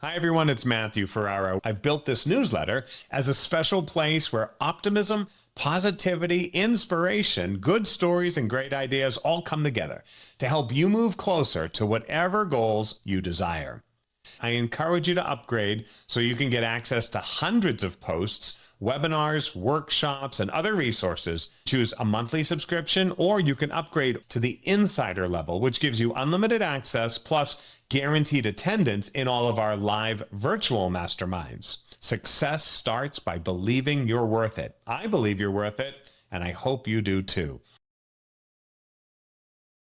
Hi, everyone. It's Matthew Ferrara. I've built this newsletter as a special place where optimism, positivity, inspiration, good stories, and great ideas all come together to help you move closer to whatever goals you desire. I encourage you to upgrade so you can get access to hundreds of posts, webinars, workshops, and other resources. Choose a monthly subscription, or you can upgrade to the insider level, which gives you unlimited access plus guaranteed attendance in all of our live virtual masterminds. Success starts by believing you're worth it. I believe you're worth it, and I hope you do too.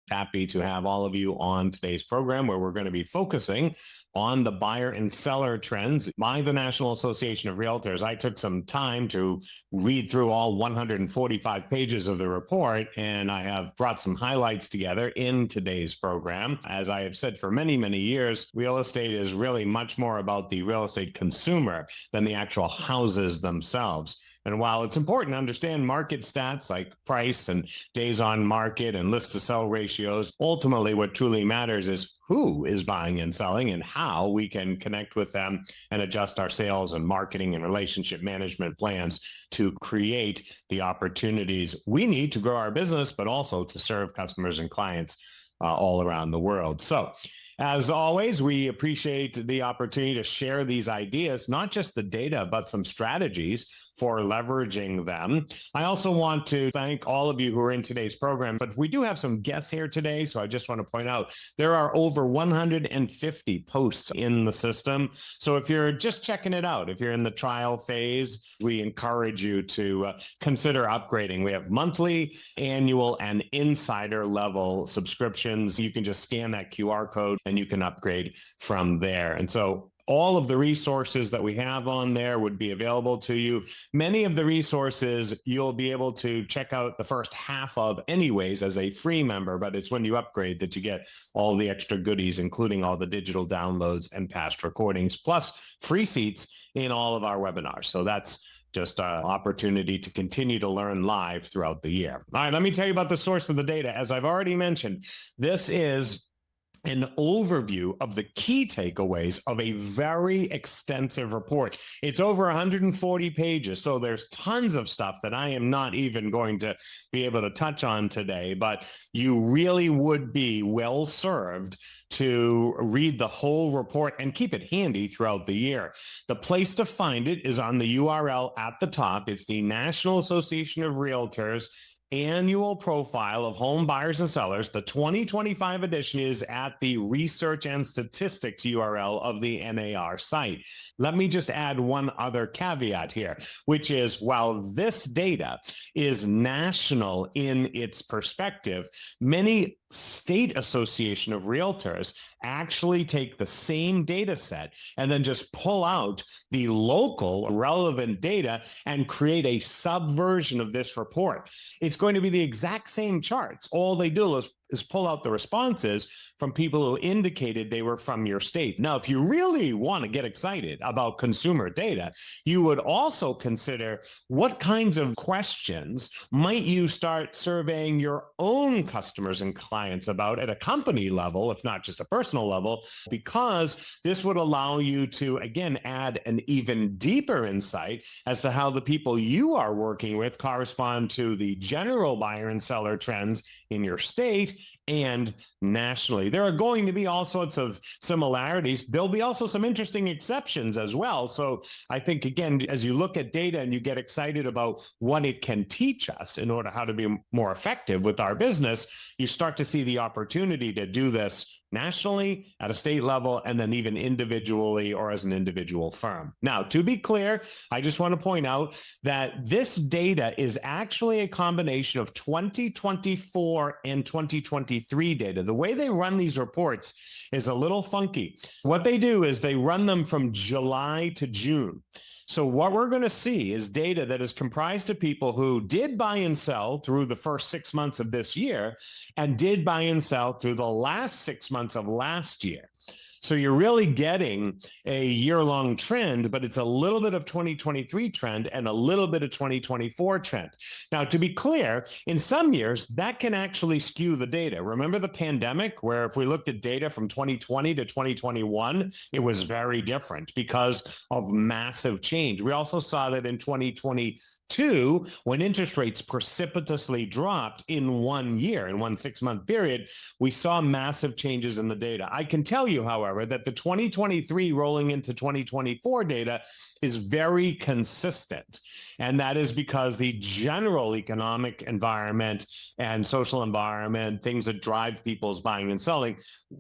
Happy to have all of you on today's program, where we're going to be focusing on the buyer and seller trends by the National Association of Realtors. I took some time to read through all 145 pages of the report, and I have brought some highlights together in today's program. As I have said for many, many years, real estate is really much more about the real estate consumer than the actual houses themselves. And while it's important to understand market stats like price and days on market and list to sell ratios, ultimately what truly matters is who is buying and selling and how we can connect with them and adjust our sales and marketing and relationship management plans to create the opportunities we need to grow our business, but also to serve customers and clients all around the world. So, as always, we appreciate the opportunity to share these ideas, not just the data, but some strategies for leveraging them. I also want to thank all of you who are in today's program, but we do have some guests here today, so I just want to point out there are over 150 posts in the system. So if you're just checking it out, if you're in the trial phase, we encourage you to consider upgrading. We have monthly, annual, and insider level subscriptions. You can just scan that QR code and you can upgrade from there. And so all of the resources that we have on there would be available to you. Many of the resources you'll be able to check out the first half of anyways as a free member, but it's when you upgrade that you get all the extra goodies, including all the digital downloads and past recordings, plus free seats in all of our webinars. So that's just an opportunity to continue to learn live throughout the year. All right, let me tell you about the source of the data. As I've already mentioned, this is an overview of the key takeaways of a very extensive report. It's over 140 pages, so there's tons of stuff that I am not even going to be able to touch on today, but you really would be well served to read the whole report and keep it handy throughout the year. The place to find it is on the URL at the top. It's the National Association of Realtors Annual Profile of Home Buyers and Sellers. The 2025 edition is at the Research and Statistics URL of the NAR site. Let me just add one other caveat here, which is while this data is national in its perspective, many state association of realtors actually take the same data set and then just pull out the local relevant data and create a subversion of this report. It's going to be the exact same charts. All they do is pull out the responses from people who indicated they were from your state. Now, if you really want to get excited about consumer data, you would also consider what kinds of questions might you start surveying your own customers and clients about at a company level, if not just a personal level, because this would allow you to, again, add an even deeper insight as to how the people you are working with correspond to the general buyer and seller trends in your state and nationally. There are going to be all sorts of similarities. There'll be also some interesting exceptions as well. So I think, again, as you look at data and you get excited about what it can teach us in order how to be more effective with our business, you start to see the opportunity to do this nationally, at a state level, and then even individually or as an individual firm. Now, to be clear, I just want to point out that this data is actually a combination of 2024 and 2023 data. The way they run these reports is a little funky. What they do is they run them from July to June. So what we're going to see is data that is comprised of people who did buy and sell through the first 6 months of this year and did buy and sell through the last 6 months of last year. So you're really getting a year-long trend, but it's a little bit of 2023 trend and a little bit of 2024 trend. Now, to be clear, in some years, that can actually skew the data. Remember the pandemic, where if we looked at data from 2020 to 2021, it was very different because of massive change. We also saw that in 2022, when interest rates precipitously dropped in 1 year, in one 6-month period, we saw massive changes in the data. I can tell you, however, that the 2023 rolling into 2024 data is very consistent. And that is because the general economic environment and social environment, things that drive people's buying and selling,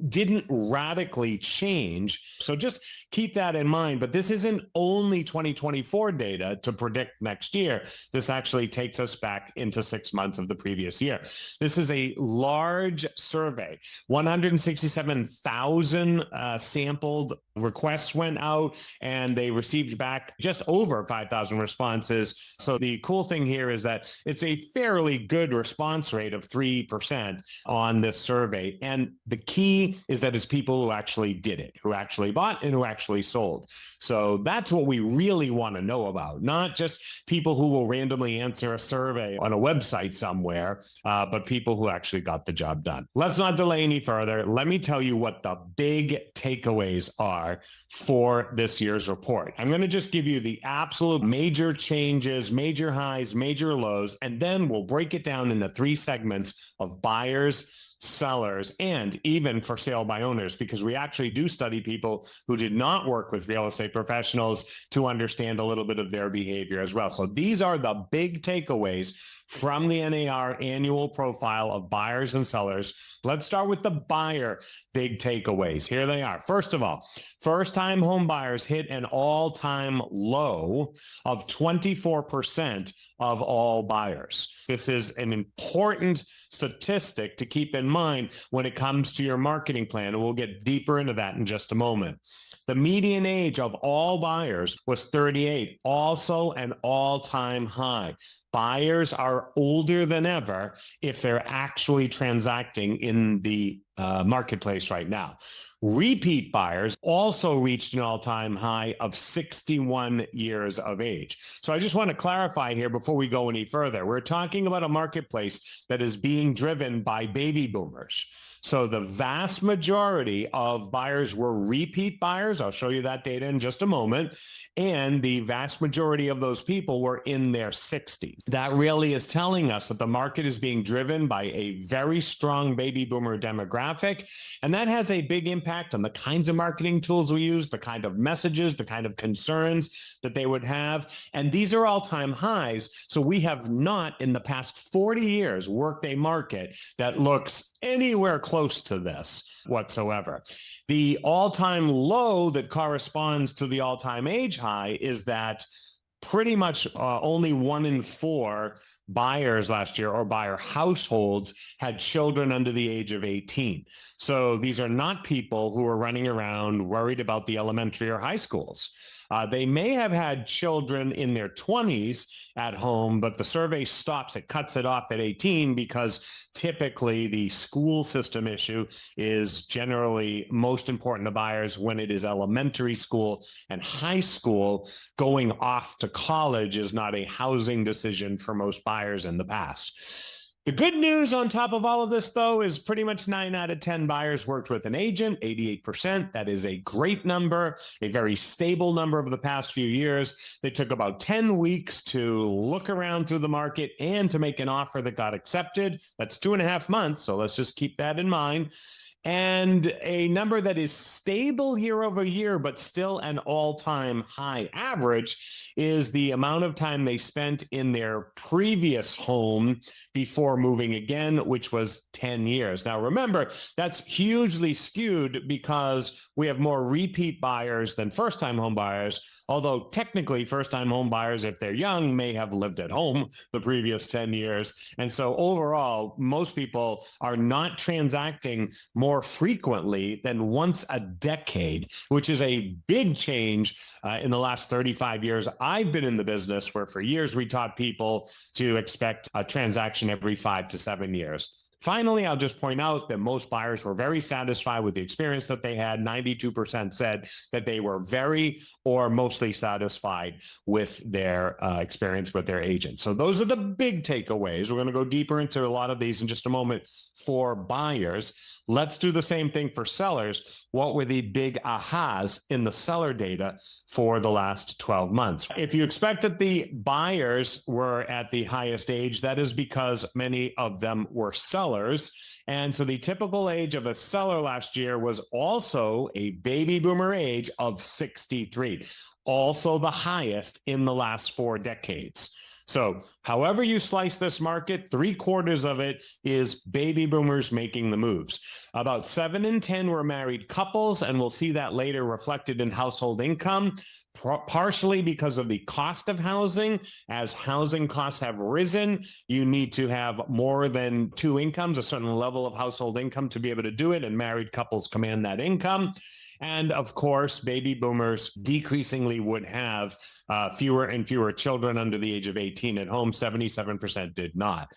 didn't radically change. So just keep that in mind. But this isn't only 2024 data to predict next year. This actually takes us back into 6 months of the previous year. This is a large survey. 167,000 sampled requests went out, and they received back just over 5,000 responses. So the cool thing here is that it's a fairly good response rate of 3% on this survey. And the key is that it's people who actually did it, who actually bought and who actually sold. So that's what we really want to know about, not just people who will randomly answer a survey on a website somewhere, but people who actually got the job done. Let's not delay any further. Let me tell you what the big takeaways are for this year's report. I'm going to just give you the absolute major changes, major highs, major lows, and then we'll break it down into 3 segments of buyers, sellers, and even for sale by owners, because we actually do study people who did not work with real estate professionals to understand a little bit of their behavior as well. So these are the big takeaways from the NAR annual profile of buyers and sellers. Let's start with the buyer big takeaways. Here they are. First of all, first-time home buyers hit an all-time low of 24% of all buyers. This is an important statistic to keep in mind when it comes to your marketing plan, and we'll get deeper into that in just a moment. The median age of all buyers was 38, also an all-time high. Buyers are older than ever if they're actually transacting in the marketplace right now. Repeat buyers also reached an all-time high of 61 years of age. So I just want to clarify here before we go any further. We're talking about a marketplace that is being driven by baby boomers. So the vast majority of buyers were repeat buyers. I'll show you that data in just a moment. And the vast majority of those people were in their 60s. That really is telling us that the market is being driven by a very strong baby boomer demographic. And that has a big impact on the kinds of marketing tools we use, the kind of messages, the kind of concerns that they would have. And these are all-time highs. So we have not in the past 40 years worked a market that looks anywhere close to this whatsoever. The all-time low that corresponds to the all-time age high is that pretty much only 1 in 4 buyers last year, or buyer households, had children under the age of 18. So these are not people who are running around worried about the elementary or high schools. They may have had children in their 20s at home, but the survey stops, it cuts it off at 18 because typically the school system issue is generally most important to buyers when it is elementary school and high school. Going off to college is not a housing decision for most buyers in the past. The good news on top of all of this, though, is pretty much 9 out of 10 buyers worked with an agent, 88%. That is a great number, a very stable number over the past few years. They took about 10 weeks to look around through the market and to make an offer that got accepted. That's 2.5 months, so let's just keep that in mind. And a number that is stable year over year, but still an all-time high average, is the amount of time they spent in their previous home before moving again, which was 10 years. Now, remember, that's hugely skewed because we have more repeat buyers than first-time home buyers, although technically first-time home buyers, if they're young, may have lived at home the previous 10 years. And so overall, most people are not transacting more frequently than once a decade, which is a big change in the last 35 years. I've been in the business where for years we taught people to expect a transaction every 5 to 7 years. Finally, I'll just point out that most buyers were very satisfied with the experience that they had. 92% said that they were very or mostly satisfied with their experience with their agent. So those are the big takeaways. We're going to go deeper into a lot of these in just a moment for buyers. Let's do the same thing for sellers. What were the big ahas in the seller data for the last 12 months? If you expect that the buyers were at the highest age, that is because many of them were sellers. And so the typical age of a seller last year was also a baby boomer age of 63, also the highest in the last 4 decades. So however you slice this market, 3/4 of it is baby boomers making the moves. About 7 in 10 were married couples, and we'll see that later reflected in household income, partially because of the cost of housing. As housing costs have risen, you need to have more than 2 incomes, a certain level of household income to be able to do it, and married couples command that income. And of course, baby boomers decreasingly would have fewer and fewer children under the age of 18 at home. 77% did not.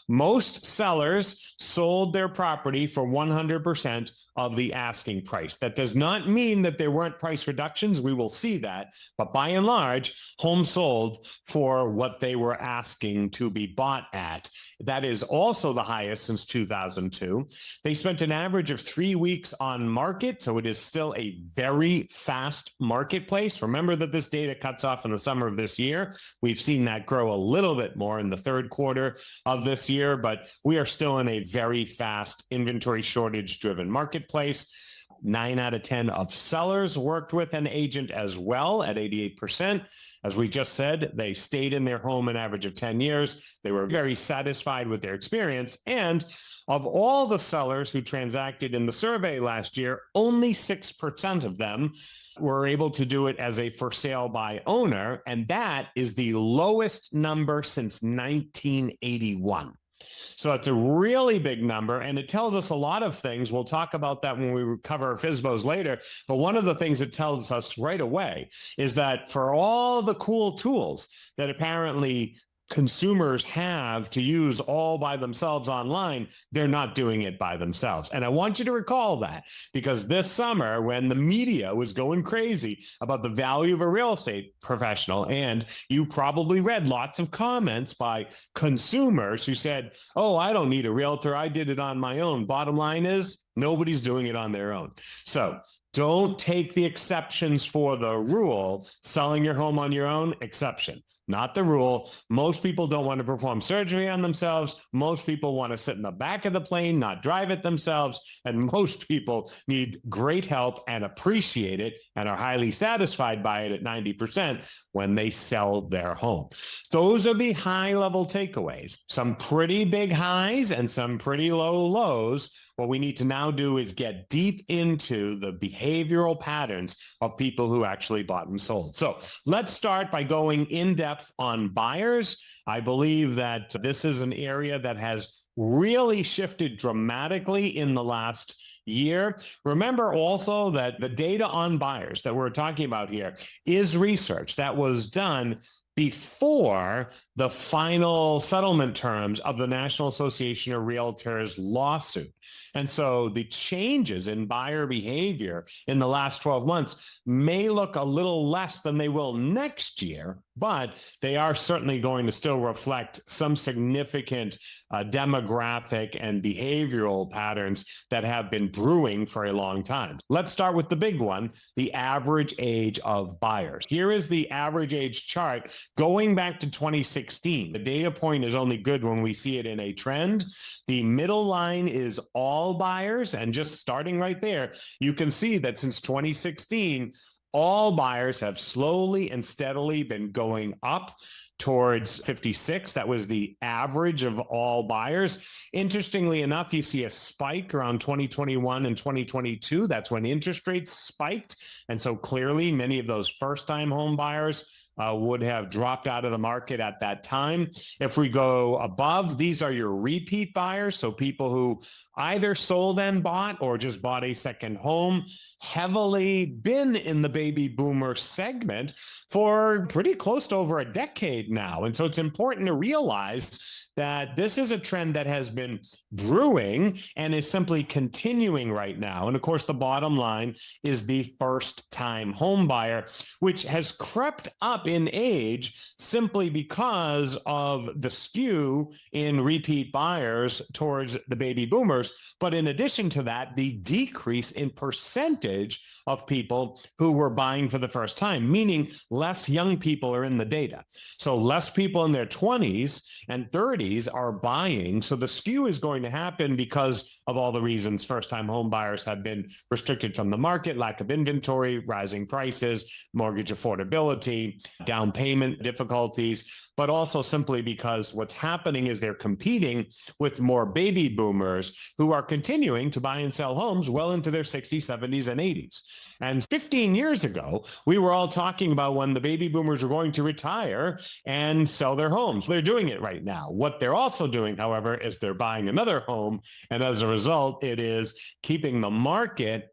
Most sellers sold their property for 100% of the asking price. That does not mean that there weren't price reductions. We will see that. But by and large, homes sold for what they were asking to be bought at. That is also the highest since 2002. They spent an average of 3 weeks on market, so it is still a very fast marketplace. Remember that this data cuts off in the summer of this year. We've seen that grow a little bit more in the 3rd quarter of this year, but we are still in a very fast inventory shortage driven marketplace. 9 out of 10 of sellers worked with an agent as well at 88%. As we just said, they stayed in their home an average of 10 years. They were very satisfied with their experience. And of all the sellers who transacted in the survey last year, only 6% of them were able to do it as a for sale by owner. And that is the lowest number since 1981. So it's a really big number, and it tells us a lot of things. We'll talk about that when we cover FSBOs later. But one of the things it tells us right away is that for all the cool tools that apparently consumers have to use all by themselves online, they're not doing it by themselves. And I want you to recall that, because this summer, when the media was going crazy about the value of a real estate professional, and you probably read lots of comments by consumers who said, oh, I don't need a realtor, I did it on my own. Bottom line is, nobody's doing it on their own. So don't take the exceptions for the rule. Selling your home on your own, exception, not the rule. Most people don't want to perform surgery on themselves. Most people want to sit in the back of the plane, not drive it themselves. And most people need great help and appreciate it and are highly satisfied by it at 90% when they sell their home. Those are the high-level takeaways. Some pretty big highs and some pretty low lows. What we need to now do is get deep into the behavioral patterns of people who actually bought and sold. So let's start by going in depth on buyers. I believe that this is an area that has really shifted dramatically in the last year. Remember also that the data on buyers that we're talking about here is research that was done before the final settlement terms of the National Association of Realtors lawsuit. And so the changes in buyer behavior in the last 12 months may look a little less than they will next year, but they are certainly going to still reflect some significant demographic and behavioral patterns that have been brewing for a long time. Let's start with the big one, the average age of buyers. Here is the average age chart going back to 2016. The data point is only good when we see it in a trend. The middle line is all buyers, and just starting right there, you can see that since 2016, all buyers have slowly and steadily been going up towards 56. That was the average of all buyers. Interestingly enough, you see a spike around 2021 and 2022. That's when interest rates spiked. And so clearly many of those first-time home buyers would have dropped out of the market at that time. If we go above, these are your repeat buyers. So people who either sold and bought or just bought a second home, heavily been in the baby boomer segment for pretty close to over a decade now. And so it's important to realize that this is a trend that has been brewing and is simply continuing right now. And of course, the bottom line is the first time home buyer, which has crept up in age simply because of the skew in repeat buyers towards the baby boomers. But in addition to that, the decrease in percentage of people who were buying for the first time, meaning less young people are in the data. So less people in their 20s and 30s are buying. So the skew is going to happen because of all the reasons first-time home buyers have been restricted from the market, lack of inventory, rising prices, mortgage affordability, down payment difficulties, but also simply because what's happening is they're competing with more baby boomers who are continuing to buy and sell homes well into their 60s, 70s, and 80s. And 15 years ago, we were all talking about when the baby boomers were going to retire and sell their homes. They're doing it right now. What they're also doing, however, is they're buying another home. And as a result, it is keeping the market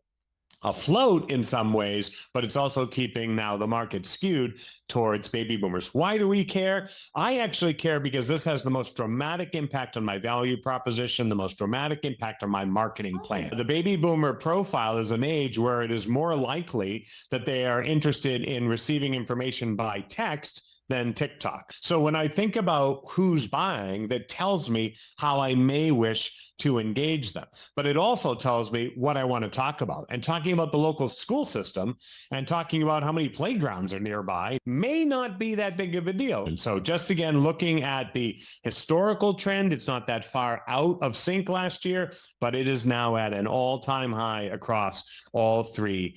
afloat in some ways, but it's also keeping now the market skewed towards baby boomers. Why do we care? I actually care because this has the most dramatic impact on my value proposition, the most dramatic impact on my marketing plan. The baby boomer profile is an age where it is more likely that they are interested in receiving information by text than TikTok. So when I think about who's buying, that tells me how I may wish to engage them. But it also tells me what I want to talk about. And talking about the local school system and talking about how many playgrounds are nearby may not be that big of a deal. And so just again, looking at the historical trend, it's not that far out of sync last year, but it is now at an all-time high across all three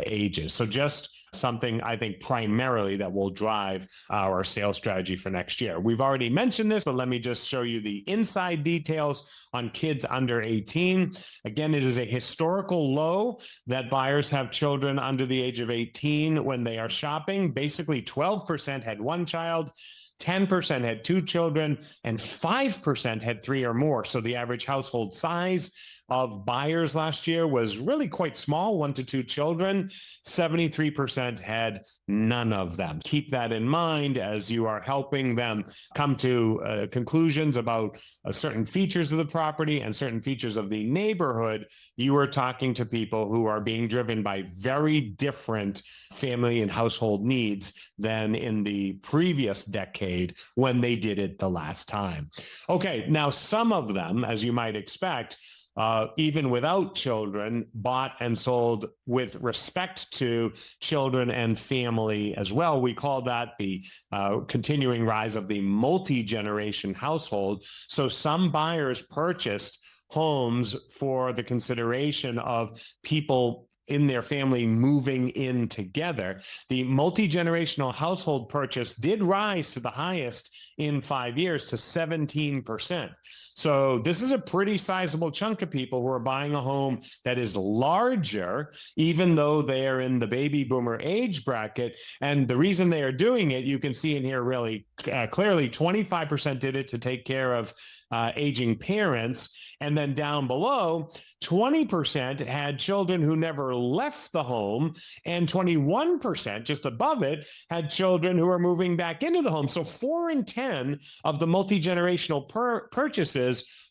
ages. So just something I think primarily that will drive our sales strategy for next year. We've already mentioned this, but let me just show you the inside details on kids under 18. Again, it is a historical low that buyers have children under the age of 18 when they are shopping. Basically, 12% had one child, 10% had two children, and 5% had three or more. So the average household size of buyers last year was really quite small, 1 to 2 children. 73% had none of them. Keep that in mind as you are helping them come to conclusions about certain features of the property and certain features of the neighborhood. You are talking to people who are being driven by very different family and household needs than in the previous decade when they did it the last time. Okay, now some of them, as you might expect, even without children, bought and sold with respect to children and family as well. We call that the continuing rise of the multi-generation household. So some buyers purchased homes for the consideration of people in their family moving in together. The multi-generational household purchase did rise to the highest in 5 years to 17%. So this is a pretty sizable chunk of people who are buying a home that is larger, even though they are in the baby boomer age bracket. And the reason they are doing it, you can see in here really clearly, 25% did it to take care of aging parents. And then down below, 20% had children who never left the home, and 21%, just above it, had children who are moving back into the home. So 4 in 10 of the multi-generational purchases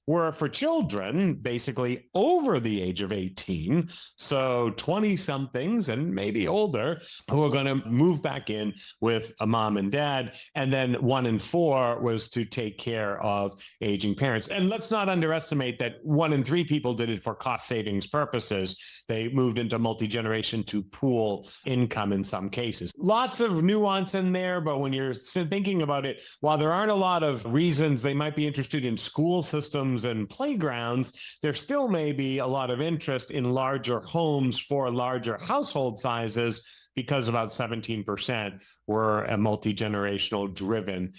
were for children, basically over the age of 18. So 20-somethings and maybe older who are going to move back in with a mom and dad. And then 1 in 4 was to take care of aging parents. And let's not underestimate that 1 in 3 people did it for cost savings purposes. They moved into multi-generation to pool income in some cases. Lots of nuance in there, but when you're thinking about it, while there aren't a lot of reasons they might be interested in school systems and playgrounds, there still may be a lot of interest in larger homes for larger household sizes because about 17% were multi-generational driven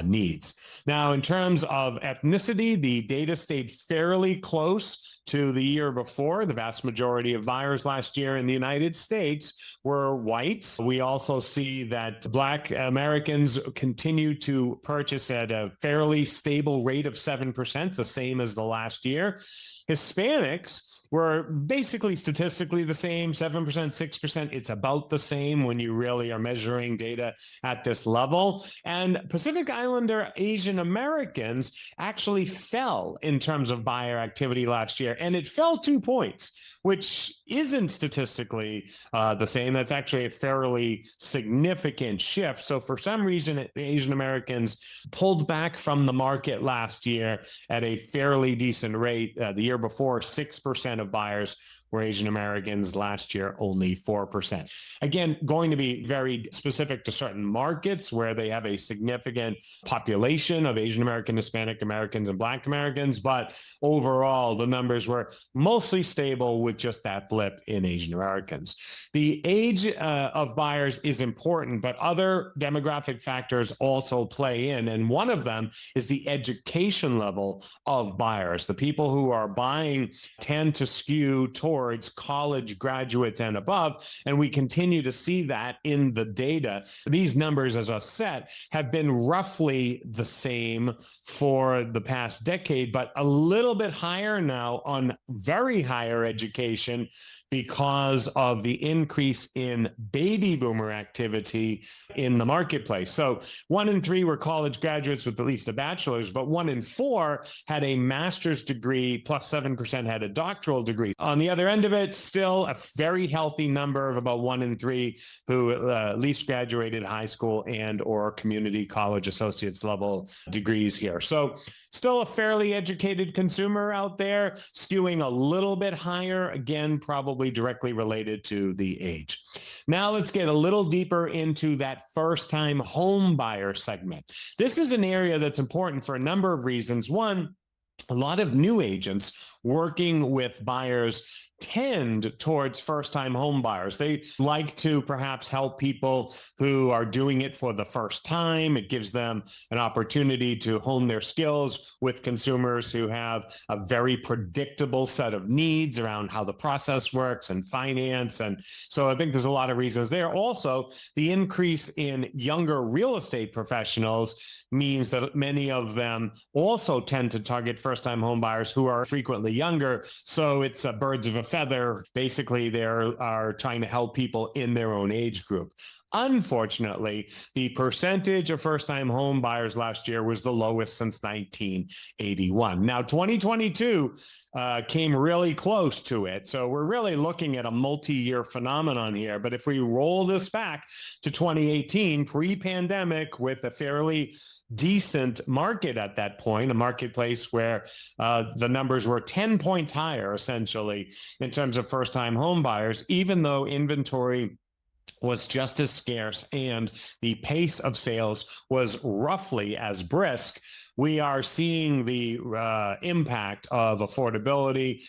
needs. Now, in terms of ethnicity, the data stayed fairly close to the year before. The vast majority of buyers last year in the United States were whites. We also see that Black Americans continue to purchase at a fairly stable rate of 7%, the same as the last year. Hispanics were basically statistically the same, 7%, 6%. It's about the same when you really are measuring data at this level. And Pacific Islander Asian Americans actually fell in terms of buyer activity last year, and it fell 2 points, which isn't statistically the same. That's actually a fairly significant shift. So for some reason, Asian Americans pulled back from the market last year at a fairly decent rate. The year before, 6% of buyers were Asian Americans. Last year, only 4%. Again, going to be very specific to certain markets where they have a significant population of Asian American, Hispanic Americans, and Black Americans. But overall, the numbers were mostly stable with just that blip in Asian Americans. The age of buyers is important, but other demographic factors also play in. And one of them is the education level of buyers. The people who are buying tend to skew towards college graduates and above, and we continue to see that in the data. These numbers, as a set, have been roughly the same for the past decade, but a little bit higher now on very higher education because of the increase in baby boomer activity in the marketplace. So 1 in 3 were college graduates with at least a bachelor's, but 1 in 4 had a master's degree, plus 7% had a doctoral degree. On the other end of it, still a very healthy number of about 1 in 3 who at least graduated high school and or community college associates level degrees here. So still a fairly educated consumer out there, skewing a little bit higher, again, probably directly related to the age. Now let's get a little deeper into that first-time home buyer segment. This is an area that's important for a number of reasons. One, a lot of new agents working with buyers tend towards first-time home buyers. They like to perhaps help people who are doing it for the first time. It gives them an opportunity to hone their skills with consumers who have a very predictable set of needs around how the process works and finance. And so I think there's a lot of reasons there. Also, the increase in younger real estate professionals means that many of them also tend to target first-time home buyers who are frequently younger. So it's birds of a feather. Basically, they are trying to help people in their own age group. Unfortunately, the percentage of first-time home buyers last year was the lowest since 1981. Now, 2022 came really close to it. So we're really looking at a multi-year phenomenon here. But if we roll this back to 2018, pre-pandemic, with a fairly decent market at that point, a marketplace where the numbers were 10 points higher, essentially, in terms of first-time home buyers, even though inventory was just as scarce and the pace of sales was roughly as brisk, we are seeing the impact of affordability,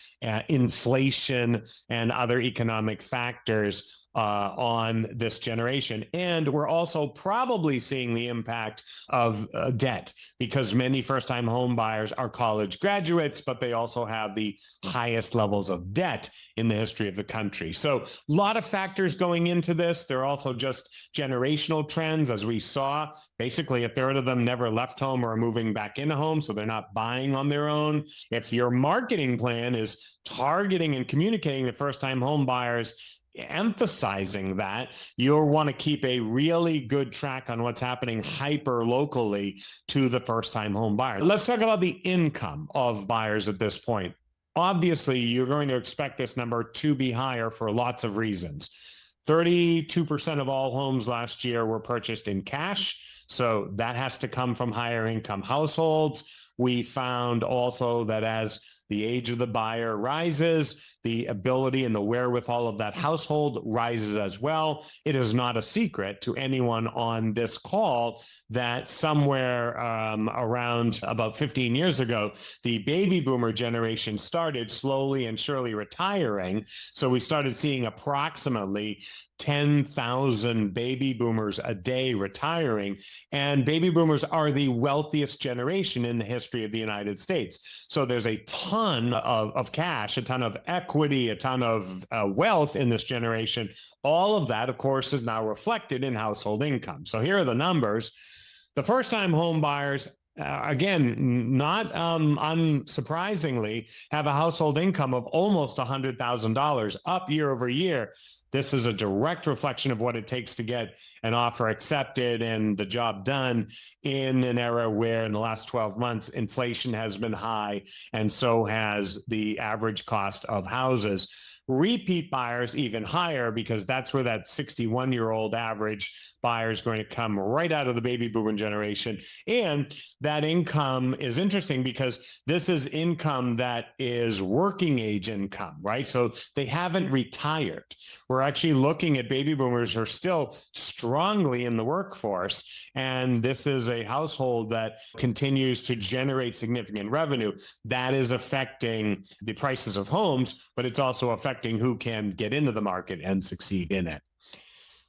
inflation, and other economic factors on this generation. And we're also probably seeing the impact of debt, because many first-time home buyers are college graduates, but they also have the highest levels of debt in the history of the country. So a lot of factors going into this. There are also just generational trends, as we saw. Basically, a third of them never left home or are moving back into home, so they're not buying on their own. If your marketing plan is targeting and communicating to first-time home buyers, emphasizing that, you'll want to keep a really good track on what's happening hyper locally to the first-time home buyer. Let's talk about the income of buyers at this point. Obviously, you're going to expect this number to be higher for lots of reasons. 32% of all homes last year were purchased in cash, so that has to come from higher income households. We found also that as the age of the buyer rises, the ability and the wherewithal of that household rises as well. It is not a secret to anyone on this call that somewhere around about 15 years ago, the baby boomer generation started slowly and surely retiring. So we started seeing approximately 10,000 baby boomers a day retiring. And baby boomers are the wealthiest generation in the history of the United States. So there's a ton of cash, a ton of equity, a ton of wealth in this generation. All of that, of course, is now reflected in household income. So here are the numbers. The first-time home buyers, again, not unsurprisingly, have a household income of almost $100,000, up year over year. This is a direct reflection of what it takes to get an offer accepted and the job done in an era where in the last 12 months, inflation has been high, and so has the average cost of houses. Repeat buyers even higher, because that's where that 61-year-old average buyer is going to come right out of the baby boomer generation. And that income is interesting because this is income that is working age income, right? So they haven't retired. We're actually looking at baby boomers who are still strongly in the workforce. And this is a household that continues to generate significant revenue. That is affecting the prices of homes, but it's also affecting who can get into the market and succeed in it.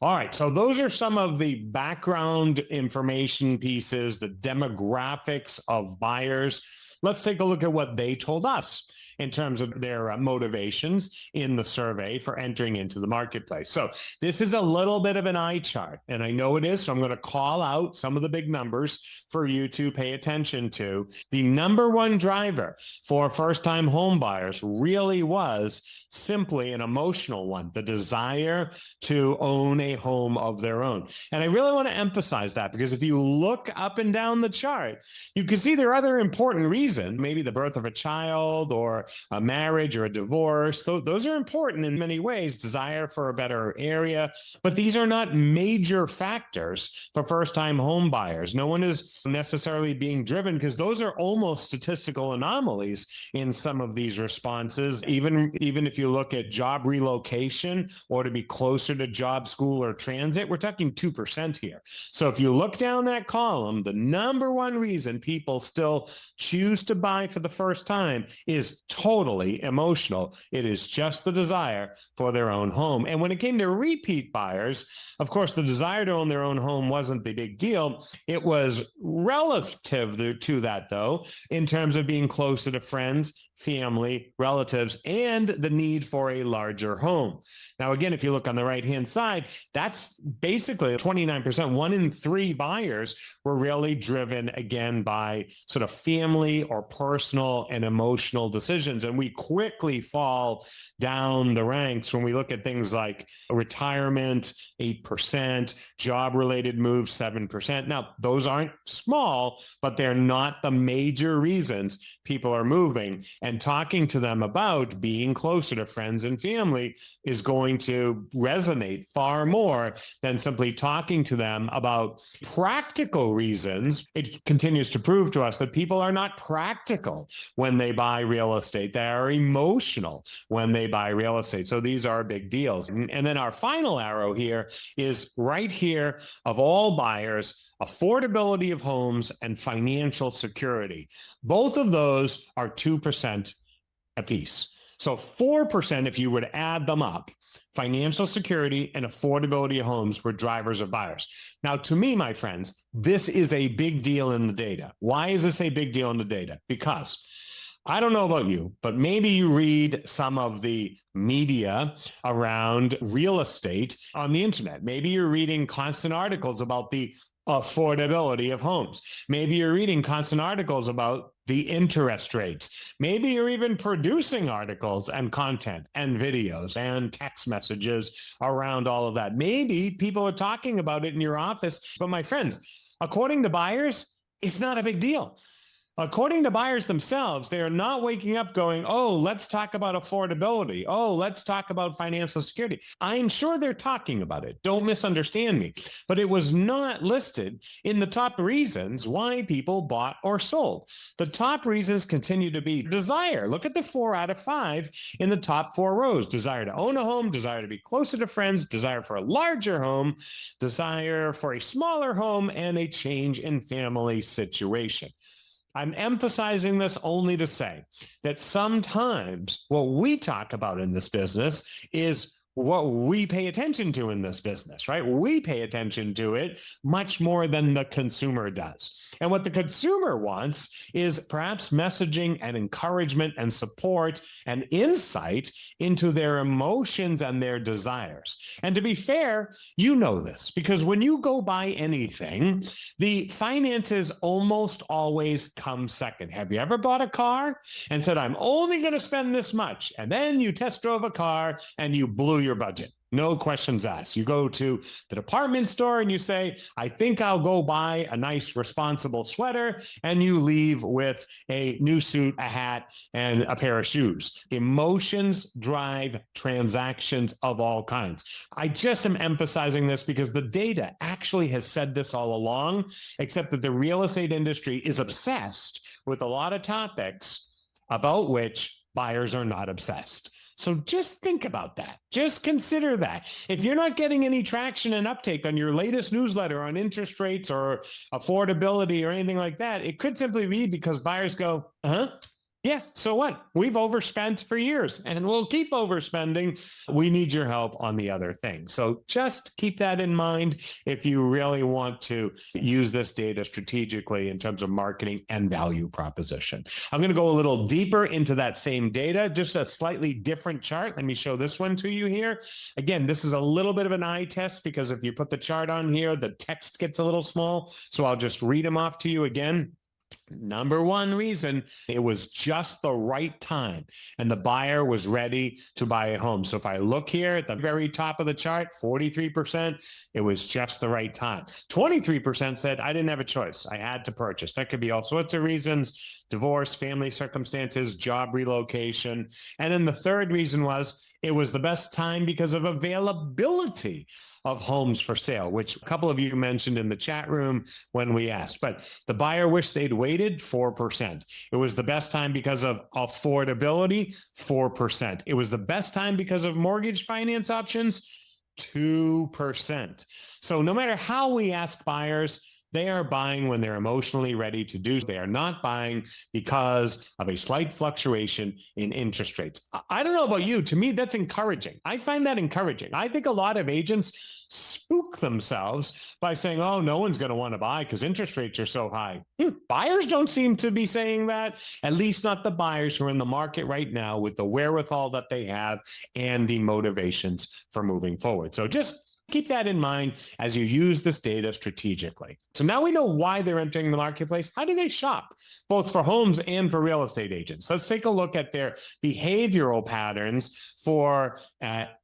All right, so those are some of the background information pieces, the demographics of buyers. Let's take a look at what they told us in terms of their motivations in the survey for entering into the marketplace. So this is a little bit of an eye chart, and I know it is, so I'm going to call out some of the big numbers for you to pay attention to. The number one driver for first-time home buyers really was simply an emotional one, the desire to own a home of their own. And I really want to emphasize that, because if you look up and down the chart, you can see there are other important reasons, maybe the birth of a child or a marriage or a divorce. So those are important in many ways, desire for a better area, but these are not major factors for first-time home buyers. No one is necessarily being driven, because those are almost statistical anomalies in some of these responses. Even if you look at job relocation or to be closer to job, school, or transit, we're talking 2% here. So if you look down that column, the number one reason people still choose to buy for the first time is totally emotional. It is just the desire for their own home. And when it came to repeat buyers, of course, the desire to own their own home wasn't the big deal. It was relative to that, though, in terms of being closer to friends, family, relatives, and the need for a larger home. Now, again, if you look on the right-hand side, that's basically 29%. 1 in 3 buyers were really driven, again, by sort of family or personal and emotional decisions. And we quickly fall down the ranks when we look at things like retirement, 8%, job-related moves, 7%. Now, those aren't small, but they're not the major reasons people are moving. And talking to them about being closer to friends and family is going to resonate far more than simply talking to them about practical reasons. It continues to prove to us that people are not practical when they buy real estate. They are emotional when they buy real estate. So these are big deals. And then our final arrow here is right here of all buyers: affordability of homes and financial security. Both of those are 2% apiece. So 4%, if you would add them up, financial security and affordability of homes were drivers of buyers. Now, to me, my friends, this is a big deal in the data. Why is this a big deal in the data? Because I don't know about you, but maybe you read some of the media around real estate on the internet. Maybe you're reading constant articles about the affordability of homes. Maybe you're reading constant articles about the interest rates. Maybe you're even producing articles and content and videos and text messages around all of that. Maybe people are talking about it in your office, but my friends, according to buyers, it's not a big deal. According to buyers themselves, they are not waking up going, oh, let's talk about affordability. Oh, let's talk about financial security. I'm sure they're talking about it. Don't misunderstand me. But it was not listed in the top reasons why people bought or sold. The top reasons continue to be desire. Look at the 4 out of 5 in the top 4 rows. Desire to own a home, desire to be closer to friends, desire for a larger home, desire for a smaller home, and a change in family situation. I'm emphasizing this only to say that sometimes what we talk about in this business is what we pay attention to in this business, right? We pay attention to it much more than the consumer does. And what the consumer wants is perhaps messaging and encouragement and support and insight into their emotions and their desires. And to be fair, you know this because when you go buy anything, the finances almost always come second. Have you ever bought a car and said, I'm only going to spend this much? And then you test drove a car and you blew your budget. No questions asked. You go to the department store and you say, I think I'll go buy a nice, responsible sweater. And you leave with a new suit, a hat, and a pair of shoes. Emotions drive transactions of all kinds. I just am emphasizing this because the data actually has said this all along, except that the real estate industry is obsessed with a lot of topics about which buyers are not obsessed. So just think about that. Just consider that. If you're not getting any traction and uptake on your latest newsletter on interest rates or affordability or anything like that, it could simply be because buyers go, yeah, so what? We've overspent for years and we'll keep overspending. We need your help on the other thing. So just keep that in mind if you really want to use this data strategically in terms of marketing and value proposition. I'm going to go a little deeper into that same data, just a slightly different chart. Let me show this one to you here. Again, this is a little bit of an eye test because if you put the chart on here, the text gets a little small. So I'll just read them off to you again. Number one reason, it was just the right time and the buyer was ready to buy a home. So if I look here at the very top of the chart, 43%, it was just the right time. 23% said, I didn't have a choice. I had to purchase. That could be all sorts of reasons: divorce, family circumstances, job relocation. And then the third reason was it was the best time because of availability of homes for sale, which a couple of you mentioned in the chat room when we asked. But the buyer wished they'd waited, 4%. It was the best time because of affordability, 4%. It was the best time because of mortgage finance options, 2%. So no matter how we ask buyers, they are buying when they're emotionally ready to do. They are not buying because of a slight fluctuation in interest rates. I don't know about you. To me, that's encouraging. I find that encouraging. I think a lot of agents spook themselves by saying, oh, no one's going to want to buy because interest rates are so high. Buyers don't seem to be saying that, at least not the buyers who are in the market right now with the wherewithal that they have and the motivations for moving forward. So just keep that in mind as you use this data strategically. So now we know why they're entering the marketplace. How do they shop, both for homes and for real estate agents? Let's take a look at their behavioral patterns for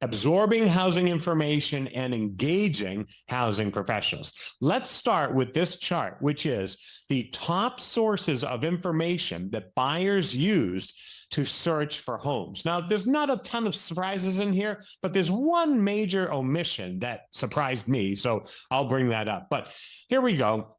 absorbing housing information and engaging housing professionals. Let's start with this chart, which is the top sources of information that buyers used to search for homes. Now, there's not a ton of surprises in here, but there's one major omission that surprised me. So I'll bring that up. But here we go.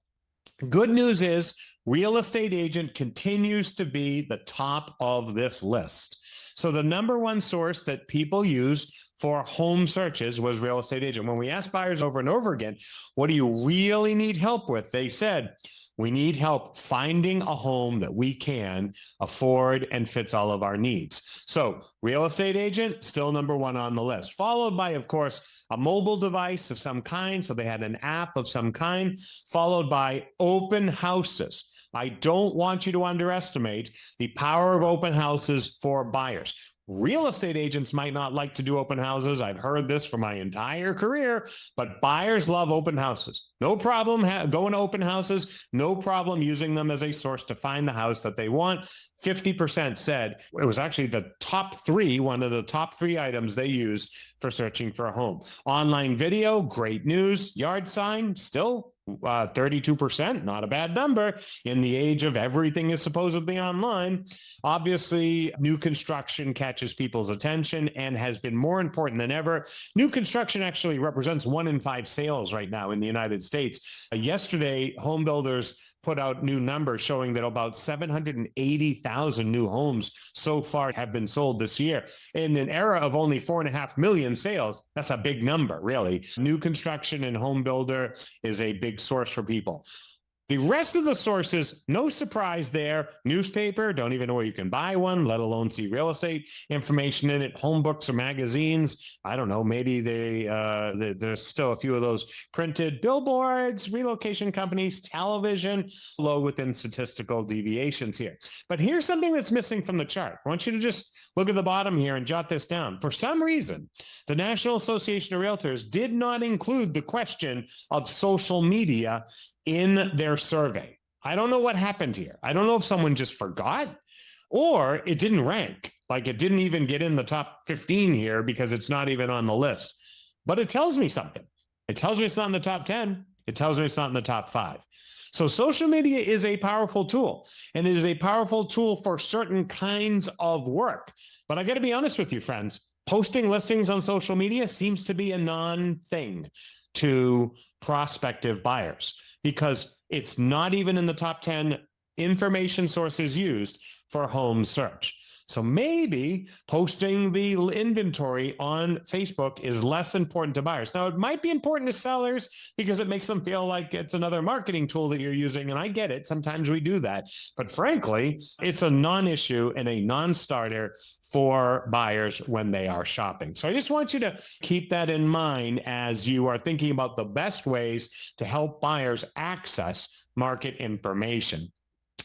Good news is real estate agent continues to be the top of this list. So the number one source that people used for home searches was real estate agent. When we asked buyers over and over again, what do you really need help with? They said, we need help finding a home that we can afford and fits all of our needs. So real estate agent, still number one on the list, followed by, of course, a mobile device of some kind. So they had an app of some kind, followed by open houses. I don't want you to underestimate the power of open houses for buyers. Real estate agents might not like to do open houses. I've heard this for my entire career, but buyers love open houses. No problem going to open houses. No problem using them as a source to find the house that they want. 50% said it was actually the top three, one of the top three items they used for searching for a home. Online video, great news. Yard sign, still 32%, not a bad number in the age of everything is supposedly online. Obviously, new construction catches people's attention and has been more important than ever. New construction actually represents 1 in 5 sales right now in the United States. Yesterday, home builders put out new numbers showing that about 780,000 new homes so far have been sold this year. In an era of only 4.5 million sales, that's a big number, really. New construction and home builder is a big source for people. The rest of the sources, no surprise there. Newspaper, don't even know where you can buy one, let alone see real estate information in it. Home books or magazines, I don't know, maybe there's still a few of those printed. Billboards, relocation companies, television, low within statistical deviations here. But here's something that's missing from the chart. I want you to just look at the bottom here and jot this down. For some reason, the National Association of Realtors did not include the question of social media in their survey. I don't know what happened here. I don't know if someone just forgot or it didn't rank. Like it didn't even get in the top 15 here because it's not even on the list. But it tells me something. It tells me it's not in the top 10. It tells me it's not in the top 5. So social media is a powerful tool, and it is a powerful tool for certain kinds of work. But I got to be honest with you, friends. Posting listings on social media seems to be a non-thing to prospective buyers because it's not even in the top 10 information sources used for home search. So maybe posting the inventory on Facebook is less important to buyers. Now, it might be important to sellers because it makes them feel like it's another marketing tool that you're using. And I get it. Sometimes we do that. But frankly, it's a non-issue and a non-starter for buyers when they are shopping. So I just want you to keep that in mind as you are thinking about the best ways to help buyers access market information.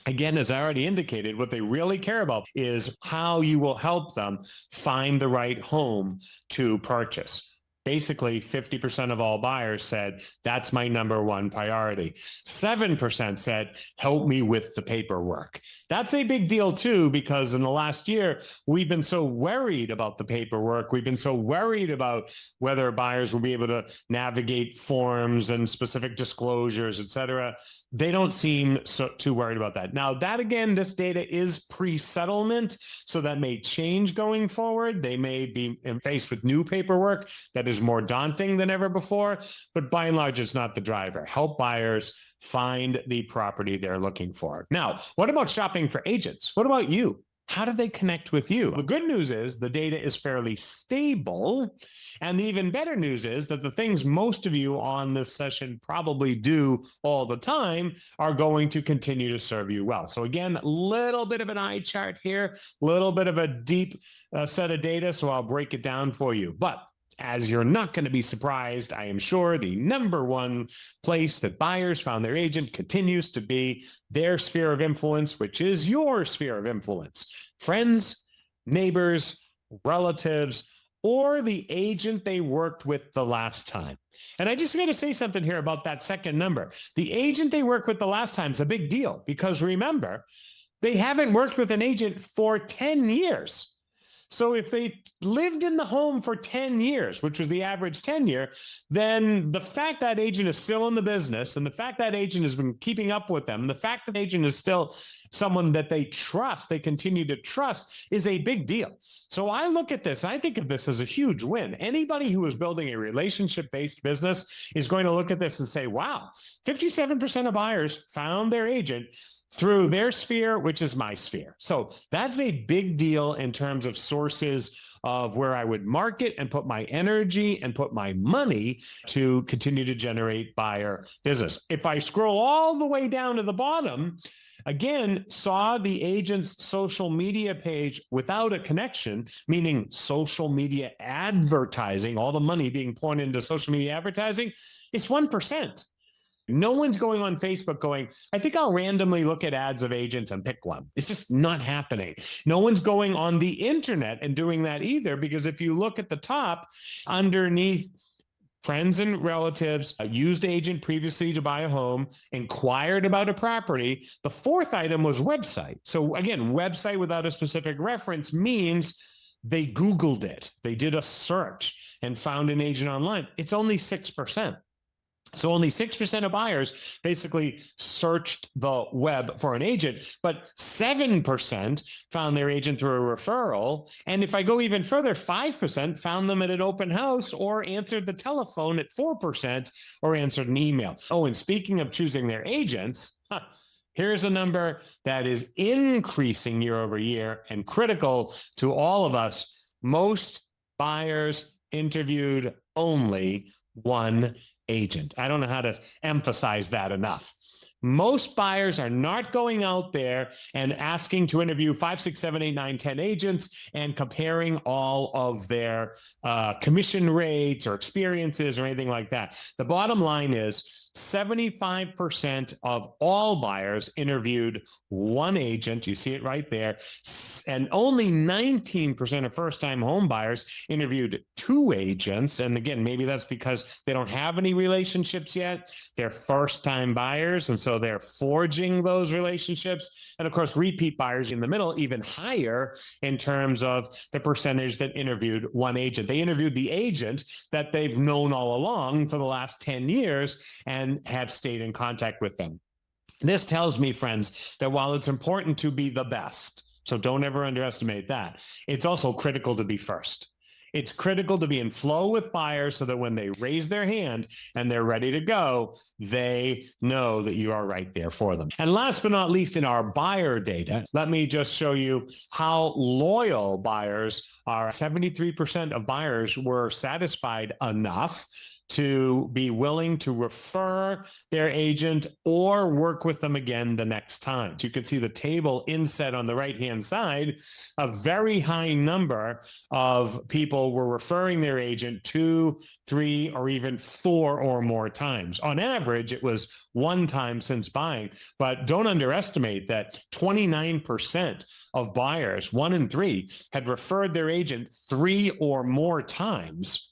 Again, as I already indicated, what they really care about is how you will help them find the right home to purchase. Basically, 50% of all buyers said, that's my number one priority. 7% said, help me with the paperwork. That's a big deal too, because in the last year, we've been so worried about the paperwork. We've been so worried about whether buyers will be able to navigate forms and specific disclosures, et cetera. They don't seem too worried about that. Now, that again, this data is pre-settlement, so that may change going forward. They may be faced with new paperwork that is more daunting than ever before, but by and large, it's not the driver. Help buyers find the property they're looking for. Now, what about shopping for agents? What about you? How do they connect with you? The good news is the data is fairly stable. And the even better news is that the things most of you on this session probably do all the time are going to continue to serve you well. So again, a little bit of an eye chart here, a little bit of a deep set of data. So I'll break it down for you. But as you're not going to be surprised, I am sure the number one place that buyers found their agent continues to be their sphere of influence, which is your sphere of influence. Friends, neighbors, relatives, or the agent they worked with the last time. And I just got to say something here about that second number. The agent they worked with the last time is a big deal because remember, they haven't worked with an agent for 10 years. So if they lived in the home for 10 years, which was the average tenure, then the fact that agent is still in the business and the fact that agent has been keeping up with them, the fact that agent is still someone that they trust, they continue to trust, is a big deal. So I look at this, I think of this as a huge win. Anybody who is building a relationship-based business is going to look at this and say, wow, 57% of buyers found their agent through their sphere, which is my sphere. So that's a big deal in terms of sources of where I would market and put my energy and put my money to continue to generate buyer business. If I scroll all the way down to the bottom, again, saw the agent's social media page without a connection, meaning social media advertising, all the money being poured into social media advertising, it's 1%. No one's going on Facebook going, I think I'll randomly look at ads of agents and pick one. It's just not happening. No one's going on the internet and doing that either, because if you look at the top underneath friends and relatives, a used agent previously to buy a home, inquired about a property, the fourth item was website. So again, website without a specific reference means they Googled it. They did a search and found an agent online. It's only 6%. So only 6% of buyers basically searched the web for an agent, but 7% found their agent through a referral. And if I go even further, 5% found them at an open house or answered the telephone at 4% or answered an email. Oh, and speaking of choosing their agents, here's a number that is increasing year over year and critical to all of us. Most buyers interviewed only one agent. I don't know how to emphasize that enough. Most buyers are not going out there and asking to interview 5, 6, 7, 8, 9, 10 agents and comparing all of their commission rates or experiences or anything like that. The bottom line is 75% of all buyers interviewed one agent. You see it right there. And only 19% of first-time home buyers interviewed two agents. And again, maybe that's because they don't have any relationships yet. They're first-time buyers, and so they're forging those relationships. And of course, repeat buyers in the middle, even higher in terms of the percentage that interviewed one agent. They interviewed the agent that they've known all along for the last 10 years and have stayed in contact with them. This tells me, friends, that while it's important to be the best, so don't ever underestimate that, it's also critical to be first. It's critical to be in flow with buyers so that when they raise their hand and they're ready to go, they know that you are right there for them. And last but not least, in our buyer data, let me just show you how loyal buyers are. 73% of buyers were satisfied enough to be willing to refer their agent or work with them again the next time. So you can see the table inset on the right-hand side. A very high number of people were referring their agent 2, 3, or even 4 or more times. On average, it was one time since buying, but don't underestimate that 29% of buyers, 1 in 3, had referred their agent 3 or more times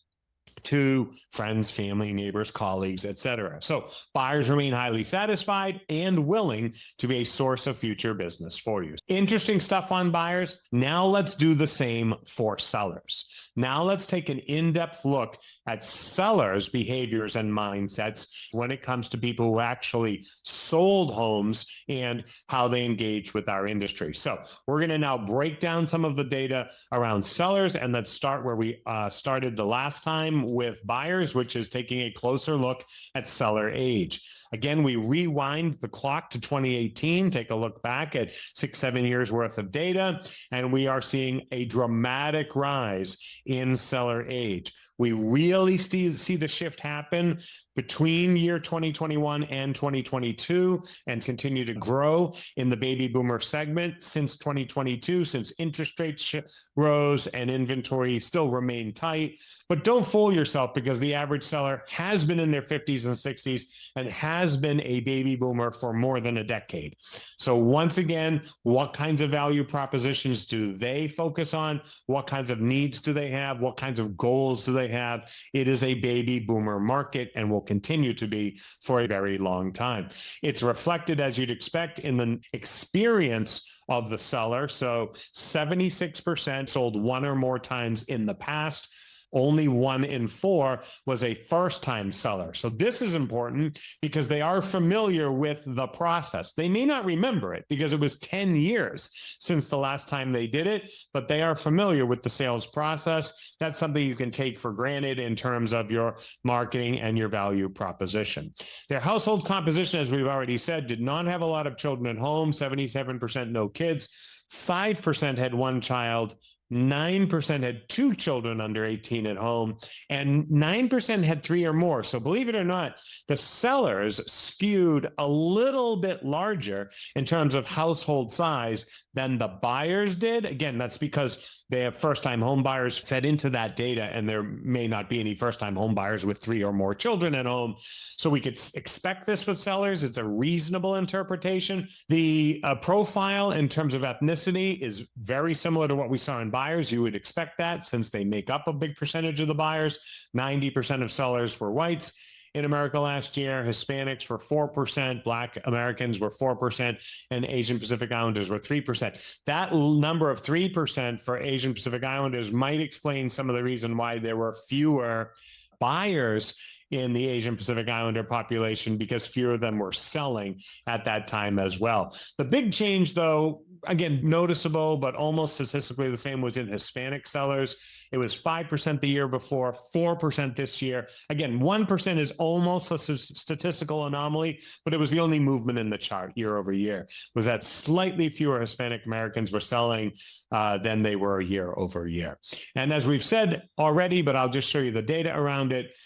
to friends, family, neighbors, colleagues, etc. So buyers remain highly satisfied and willing to be a source of future business for you. Interesting stuff on buyers. Now let's do the same for sellers. Now let's take an in-depth look at sellers' behaviors and mindsets when it comes to people who actually sold homes and how they engage with our industry. So we're going to now break down some of the data around sellers, and let's start where we started the last time with buyers, which is taking a closer look at seller age. Again, we rewind the clock to 2018, take a look back at 6, 7 years worth of data, and we are seeing a dramatic rise in seller age. We really see the shift happen between year 2021 and 2022 and continue to grow in the baby boomer segment since 2022, since interest rates rose and inventory still remained tight. But don't fool yourself, because the average seller has been in their 50s and 60s and has been a baby boomer for more than a decade. So once again, what kinds of value propositions do they focus on? What kinds of needs do they have? What kinds of goals do they have? It is a baby boomer market and will continue to be for a very long time. It's reflected, as you'd expect, in the experience of the seller. So 76% sold 1 or more times in the past. Only 1 in 4 was a first-time seller. So this is important because they are familiar with the process. They may not remember it because it was 10 years since the last time they did it, but they are familiar with the sales process. That's something you can take for granted in terms of your marketing and your value proposition. Their household composition, as we've already said, did not have a lot of children at home. 77% no kids. 5% had 1 child. 9% had 2 children under 18 at home, and 9% had 3 or more. So believe it or not, the sellers skewed a little bit larger in terms of household size than the buyers did. Again, that's because they have first-time home buyers fed into that data, and there may not be any first-time home buyers with 3 or more children at home. So we could expect this with sellers. It's a reasonable interpretation. The profile in terms of ethnicity is very similar to what we saw in buyers. You would expect that since they make up a big percentage of the buyers. 90% of sellers were whites in America last year. Hispanics were 4%, Black Americans were 4%, and Asian Pacific Islanders were 3%. That number of 3% for Asian Pacific Islanders might explain some of the reason why there were fewer buyers in the Asian Pacific Islander population, because fewer of them were selling at that time as well. The big change, though, again, noticeable, but almost statistically the same, was in Hispanic sellers. It was 5% the year before, 4% this year. Again, 1% is almost a statistical anomaly, but it was the only movement in the chart year over year, was that slightly fewer Hispanic Americans were selling than they were year over year. And as we've said already, but I'll just show you the data around it,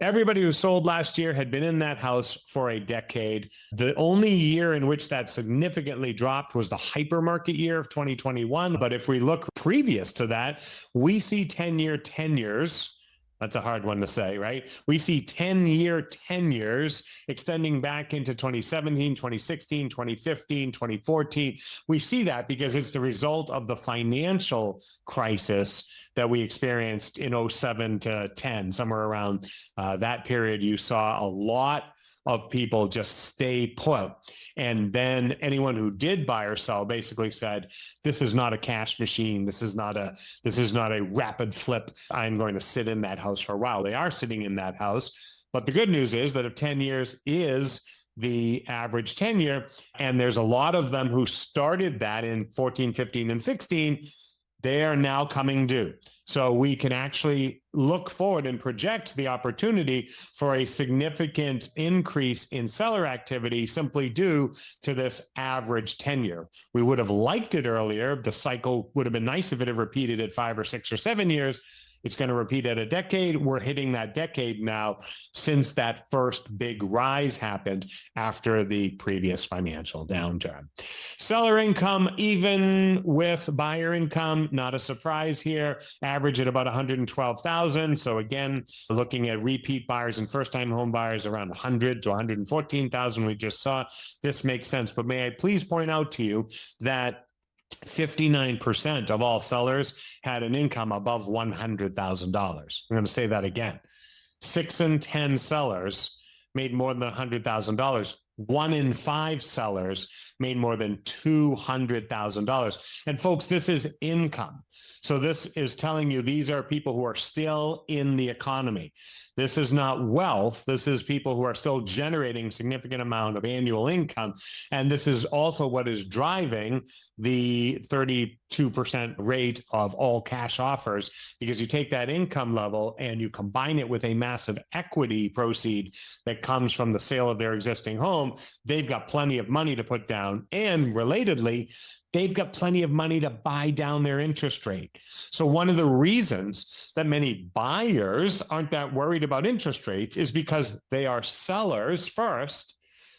Everybody who sold last year had been in that house for a decade. The only year in which that significantly dropped was the hypermarket year of 2021. But if we look previous to that, we see 10-year tenures. That's a hard one to say, right? We see 10-year tenures extending back into 2017, 2016, 2015, 2014. We see that because it's the result of the financial crisis that we experienced in 07 to 10, somewhere around that period. You saw a lot of people just stay put. And then anyone who did buy or sell basically said, this is not a cash machine. This is not a rapid flip. I'm going to sit in that house for a while. They are sitting in that house. But the good news is that if 10 years is the average tenure, and there's a lot of them who started that in 14, 15, and 16, they are now coming due. So we can actually look forward and project the opportunity for a significant increase in seller activity simply due to this average tenure. We would have liked it earlier. The cycle would have been nice if it had repeated at 5 or 6 or 7 years. It's going to repeat at a decade. We're hitting that decade now since that first big rise happened after the previous financial downturn. Seller income, even with buyer income, not a surprise here, average at about 112,000. So again, looking at repeat buyers and first-time home buyers around 100 to 114,000 we just saw. This makes sense. But may I please point out to you that 59% of all sellers had an income above $100,000. I'm going to say that again. 6 in 10 sellers made more than $100,000. 1 in 5 sellers made more than $200,000. And folks, this is income. So this is telling you these are people who are still in the economy. This is not wealth. This is people who are still generating significant amount of annual income. And this is also what is driving the 32% rate of all cash offers, because you take that income level and you combine it with a massive equity proceed that comes from the sale of their existing home. They've got plenty of money to put down. And relatedly, they've got plenty of money to buy down their interest rate. So one of the reasons that many buyers aren't that worried about interest rates is because they are sellers first.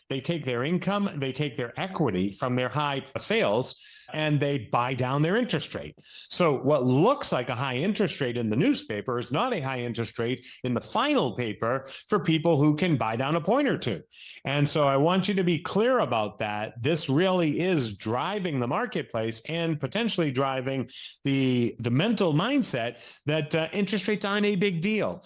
They take their income, they take their equity from their high sales, and they buy down their interest rate. So what looks like a high interest rate in the newspaper is not a high interest rate in the final paper for people who can buy down a point or two. And so I want you to be clear about that. This really is driving the marketplace and potentially driving the mental mindset that interest rates aren't a big deal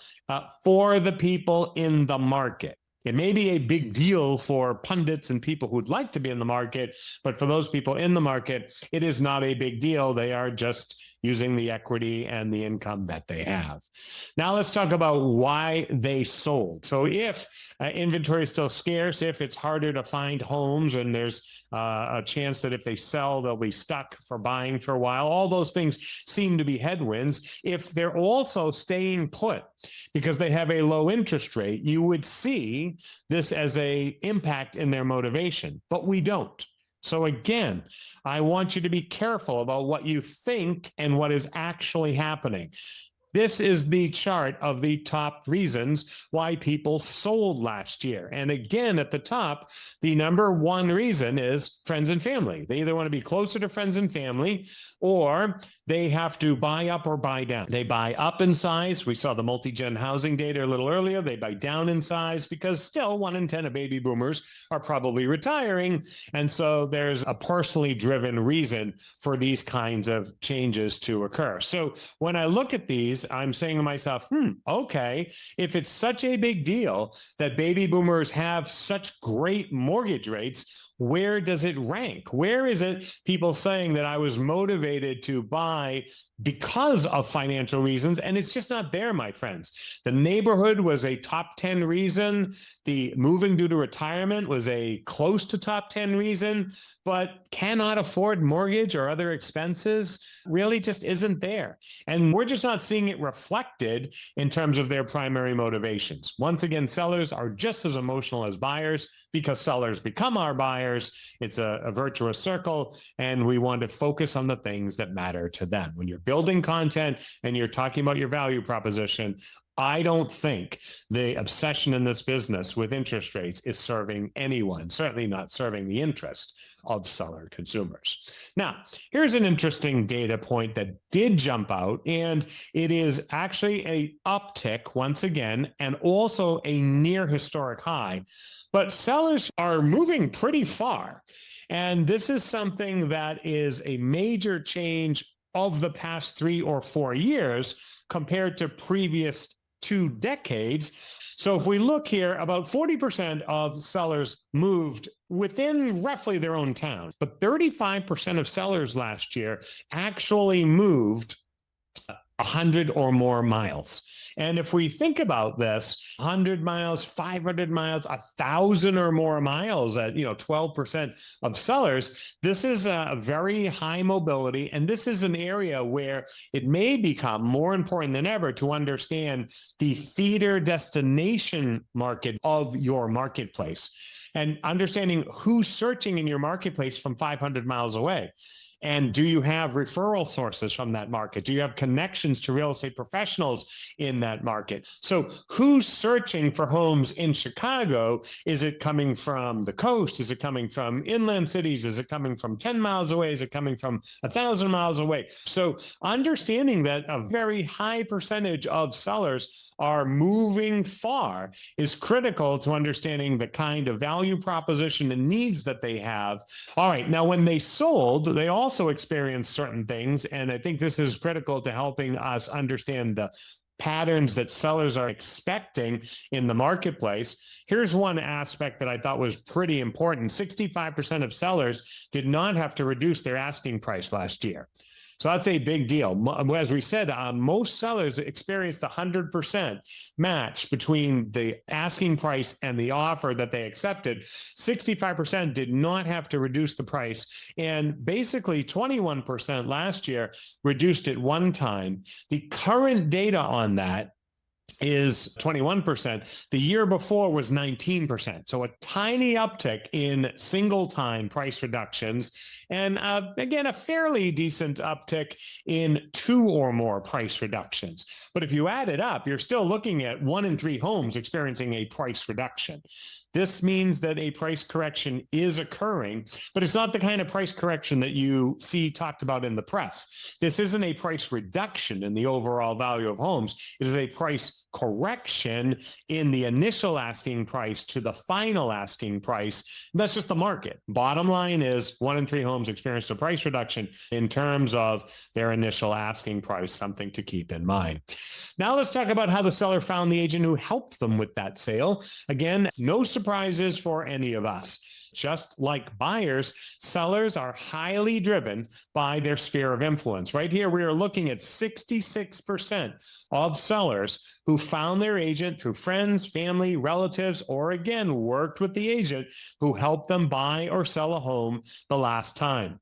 for the people in the market. It may be a big deal for pundits and people who'd like to be in the market, but for those people in the market, it is not a big deal. They are just using the equity and the income that they have. Now let's talk about why they sold. So if inventory is still scarce, if it's harder to find homes and there's a chance that if they sell, they'll be stuck for buying for a while, all those things seem to be headwinds. If they're also staying put because they have a low interest rate, you would see this as an impact in their motivation, but we don't. So again, I want you to be careful about what you think and what is actually happening. This is the chart of the top reasons why people sold last year. And again, at the top, the number one reason is friends and family. They either want to be closer to friends and family, or they have to buy up or buy down. They buy up in size. We saw the multi-gen housing data a little earlier. They buy down in size because still 1 in 10 of baby boomers are probably retiring. And so there's a personally driven reason for these kinds of changes to occur. So when I look at these, I'm saying to myself, okay, if it's such a big deal that baby boomers have such great mortgage rates, where does it rank? Where is it people saying that I was motivated to buy because of financial reasons? And it's just not there, my friends. The neighborhood was a top 10 reason. The moving due to retirement was a close to top 10 reason, but cannot afford mortgage or other expenses really just isn't there. And we're just not seeing it reflected in terms of their primary motivations. Once again, sellers are just as emotional as buyers because sellers become our buyers. It's a virtuous circle, and we want to focus on the things that matter to them. When you're building content and you're talking about your value proposition, I don't think the obsession in this business with interest rates is serving anyone, certainly not serving the interest of seller consumers. Now, here's an interesting data point that did jump out, and it is actually a uptick once again, and also a near historic high. But sellers are moving pretty far. And this is something that is a major change of the past 3 or 4 years compared to previous 2 decades. So if we look here, about 40% of sellers moved within roughly their own town, but 35% of sellers last year actually moved 100 or more miles. And if we think about this, 100 miles, 500 miles, 1,000 or more miles at 12% of sellers, this is a very high mobility. And this is an area where it may become more important than ever to understand the feeder destination market of your marketplace and understanding who's searching in your marketplace from 500 miles away. And do you have referral sources from that market? Do you have connections to real estate professionals in that market? So who's searching for homes in Chicago? Is it coming from the coast? Is it coming from inland cities? Is it coming from 10 miles away? Is it coming from 1,000 miles away? So understanding that a very high percentage of sellers are moving far is critical to understanding the kind of value proposition and needs that they have. All right, now when they sold, they also experienced certain things, and I think this is critical to helping us understand the patterns that sellers are expecting in the marketplace. Here's one aspect that I thought was pretty important. 65% of sellers did not have to reduce their asking price last year. So that's a big deal. As we said, most sellers experienced 100% match between the asking price and the offer that they accepted. 65% did not have to reduce the price. And basically 21% last year reduced it one time. The current data on that is 21%. The year before was 19%. So a tiny uptick in single time price reductions. And again, a fairly decent uptick in 2 or more price reductions. But if you add it up, you're still looking at 1 in 3 homes experiencing a price reduction. This means that a price correction is occurring, but it's not the kind of price correction that you see talked about in the press. This isn't a price reduction in the overall value of homes. It is a price correction in the initial asking price to the final asking price. That's just the market. Bottom line is 1 in 3 homes experienced a price reduction in terms of their initial asking price, something to keep in mind. Now let's talk about how the seller found the agent who helped them with that sale. Again, no surprises for any of us. Just like buyers, sellers are highly driven by their sphere of influence. Right here, we are looking at 66% of sellers who found their agent through friends, family, relatives, or again, worked with the agent who helped them buy or sell a home the last time.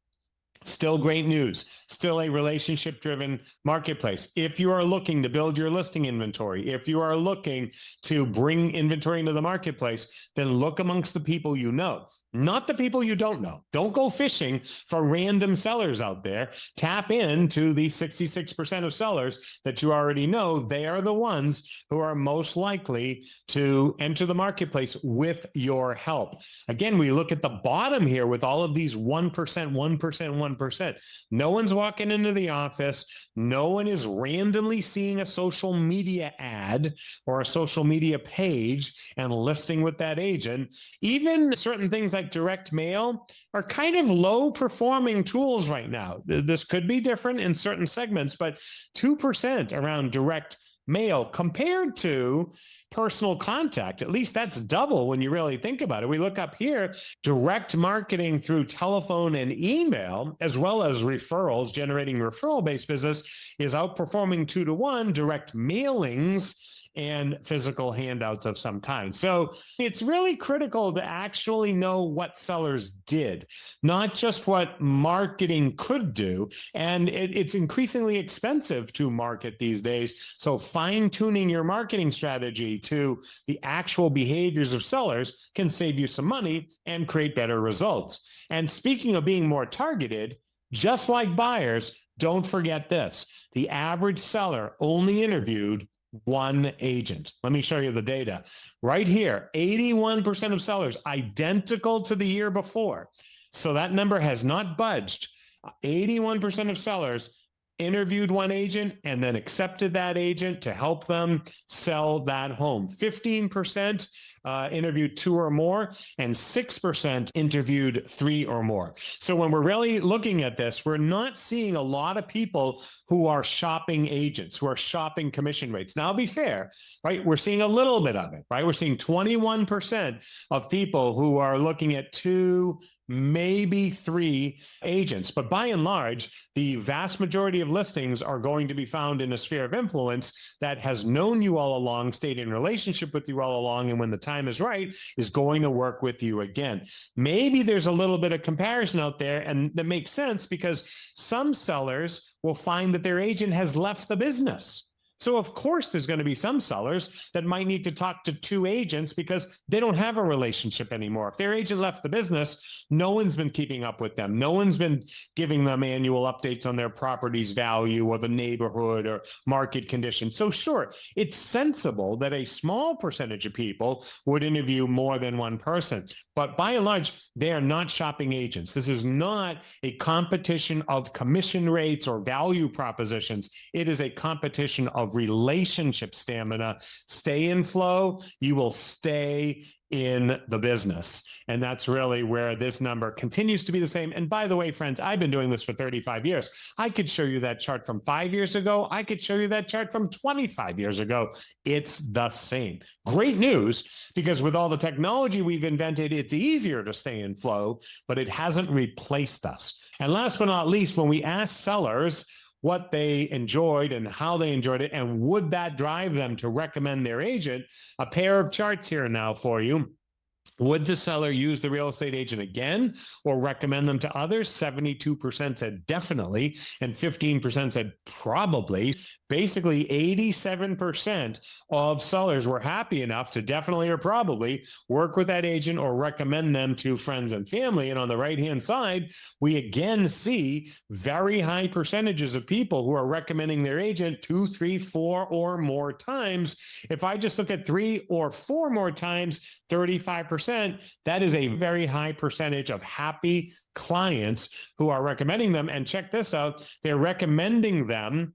Still great news, still a relationship-driven marketplace. If you are looking to build your listing inventory, if you are looking to bring inventory into the marketplace, then look amongst the people you know, not the people you don't know. Don't go fishing for random sellers out there. Tap into the 66% of sellers that you already know. They are the ones who are most likely to enter the marketplace with your help. Again, we look at the bottom here with all of these 1%, 1%, 1%. No one's walking into the office. No one is randomly seeing a social media ad or a social media page and listing with that agent. Even certain things like direct mail are kind of low performing tools right now. This could be different in certain segments, but 2% around direct mail compared to personal contact. At least that's double when you really think about it. We look up here, direct marketing through telephone and email, as well as referrals, generating referral-based business is outperforming 2 to 1 direct mailings and physical handouts of some kind. So it's really critical to actually know what sellers did, not just what marketing could do. And it's increasingly expensive to market these days. So fine-tuning your marketing strategy to the actual behaviors of sellers can save you some money and create better results. And speaking of being more targeted, just like buyers, don't forget this. The average seller only interviewed one agent. Let me show you the data. Right here, 81% of sellers, identical to the year before. So that number has not budged. 81% of sellers interviewed one agent and then accepted that agent to help them sell that home. 15% interviewed two or more, and 6% interviewed three or more. So when we're really looking at this, we're not seeing a lot of people who are shopping agents, who are shopping commission rates. Now, I'll be fair, right? We're seeing a little bit of it, right? We're seeing 21% of people who are looking at two, maybe three agents. But by and large, the vast majority of listings are going to be found in a sphere of influence that has known you all along, stayed in relationship with you all along, and when the time is right, is going to work with you again. Maybe there's a little bit of comparison out there, and that makes sense because some sellers will find that their agent has left the business. So of course, there's going to be some sellers that might need to talk to two agents because they don't have a relationship anymore. If their agent left the business, no one's been keeping up with them. No one's been giving them annual updates on their property's value or the neighborhood or market conditions. So sure, it's sensible that a small percentage of people would interview more than one person. But by and large, they are not shopping agents. This is not a competition of commission rates or value propositions. It is a competition of relationship stamina. Stay in flow, you will stay in the business. And that's really where this number continues to be the same. And by the way, friends, I've been doing this for 35 years. I could show you that chart from 5 years ago. I could show you that chart from 25 years ago. It's the same. Great news, because with all the technology we've invented, it's easier to stay in flow, but it hasn't replaced us. And last but not least, when we ask sellers what they enjoyed and how they enjoyed it, and would that drive them to recommend their agent, a pair of charts here now for you. Would the seller use the real estate agent again or recommend them to others? 72% said definitely, and 15% said probably. Basically, 87% of sellers were happy enough to definitely or probably work with that agent or recommend them to friends and family. And on the right-hand side, we again see very high percentages of people who are recommending their agent 2, 3, 4, or more times. If I just look at 3 or 4 more times, 35%. That is a very high percentage of happy clients who are recommending them. And check this out, they're recommending them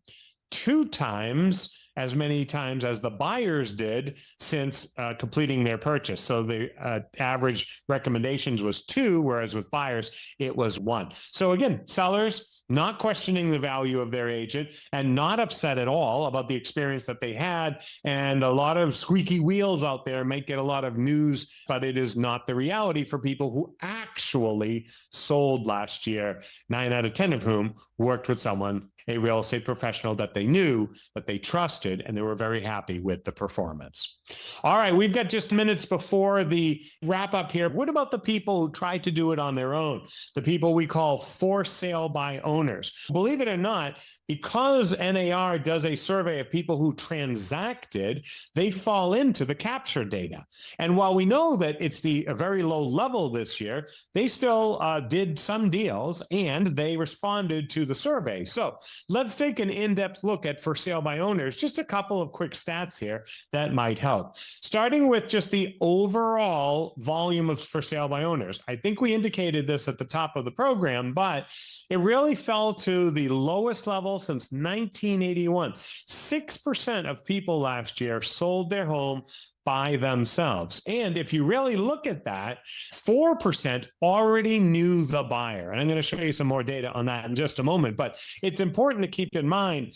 2 times as many times as the buyers did since completing their purchase. So the average recommendations was 2, whereas with buyers, it was 1. So again, sellers not questioning the value of their agent and not upset at all about the experience that they had. And a lot of squeaky wheels out there might get a lot of news, but it is not the reality for people who actually sold last year, 9 out of 10 of whom worked with someone, a real estate professional that they knew, that they trusted, and they were very happy with the performance. All right, we've got just minutes before the wrap up here. What about the people who try to do it on their own? The people we call for sale by owners. Believe it or not, because NAR does a survey of people who transacted, they fall into the capture data. And while we know that it's a very low level this year, they still did some deals and they responded to the survey. So let's take an in-depth look at for sale by owners. Just a couple of quick stats here that might help. Starting with just the overall volume of for sale by owners. I think we indicated this at the top of the program, but it really fell to the lowest level since 1981. 6% of people last year sold their home by themselves. And if you really look at that, 4% already knew the buyer. And I'm going to show you some more data on that in just a moment. But it's important to keep in mind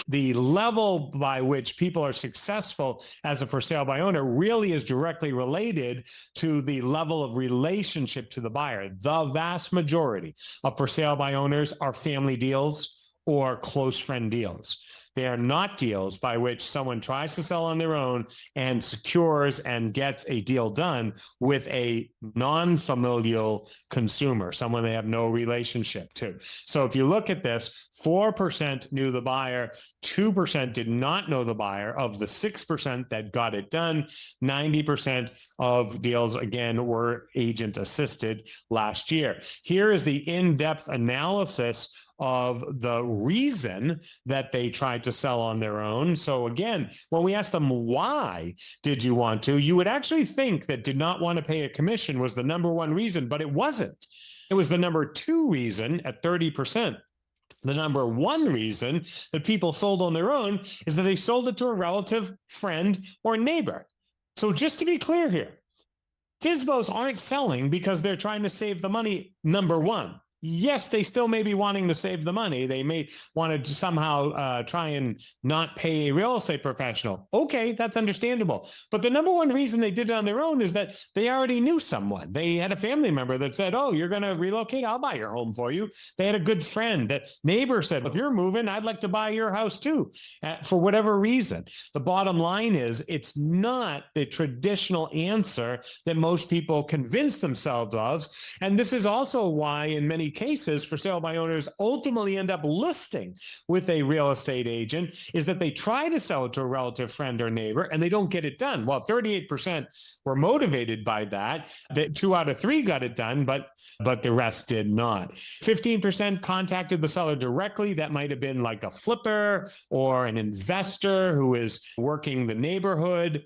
the level by which people are successful as a for sale by owner really is directly related to the level of relationship to the buyer. The vast majority of for sale by owners are family deals or close friend deals. They are not deals by which someone tries to sell on their own and secures and gets a deal done with a non-familial consumer, someone they have no relationship to. So if you look at this, 4% knew the buyer, 2% did not know the buyer. Of the 6% that got it done, 90% of deals, again, were agent assisted last year. Here is the in-depth analysis of the reason that they tried to sell on their own. So again, when we ask them, why did you want to, you would actually think that did not want to pay a commission was the number one reason, but it wasn't. It was the number two reason at 30%. The number one reason that people sold on their own is that they sold it to a relative, friend, or neighbor. So just to be clear here, FSBOs aren't selling because they're trying to save the money, number one. Yes, they still may be wanting to save the money. They may want to somehow try and not pay a real estate professional. Okay, that's understandable. But the number one reason they did it on their own is that they already knew someone. They had a family member that said, oh, you're going to relocate? I'll buy your home for you. They had a good friend. That neighbor said, if you're moving, I'd like to buy your house too, for whatever reason. The bottom line is it's not the traditional answer that most people convince themselves of. And this is also why in many cases for sale by owners ultimately end up listing with a real estate agent is that they try to sell it to a relative, friend, or neighbor, and they don't get it done. Well, 38% were motivated by that. That 2 out of 3 got it done, but the rest did not. 15% contacted the seller directly. That might have been like a flipper or an investor who is working the neighborhood.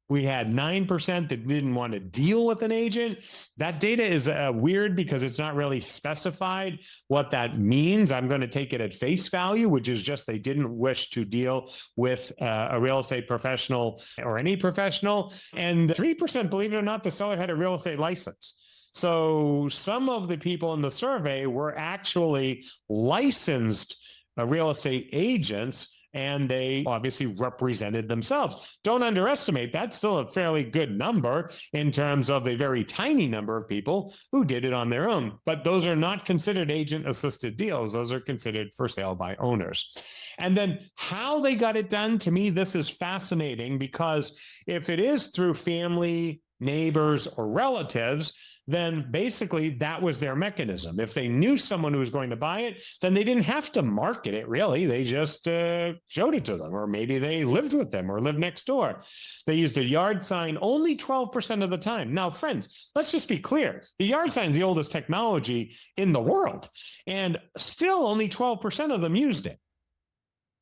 We had 9% that didn't want to deal with an agent. That data is weird because it's not really specified what that means. I'm going to take it at face value, which is just they didn't wish to deal with a real estate professional or any professional. And 3%, believe it or not, the seller had a real estate license. So some of the people in the survey were actually licensed real estate agents, and they obviously represented themselves. Don't underestimate, that's still a fairly good number in terms of a very tiny number of people who did it on their own. But those are not considered agent-assisted deals. Those are considered for sale by owners. And then how they got it done, to me, this is fascinating because if it is through family, neighbors, or relatives, then basically that was their mechanism. If they knew someone who was going to buy it, then they didn't have to market it, really. They just showed it to them, or maybe they lived with them or lived next door. They used a yard sign only 12% of the time. Now, friends, let's just be clear. The yard sign is the oldest technology in the world, and still only 12% of them used it.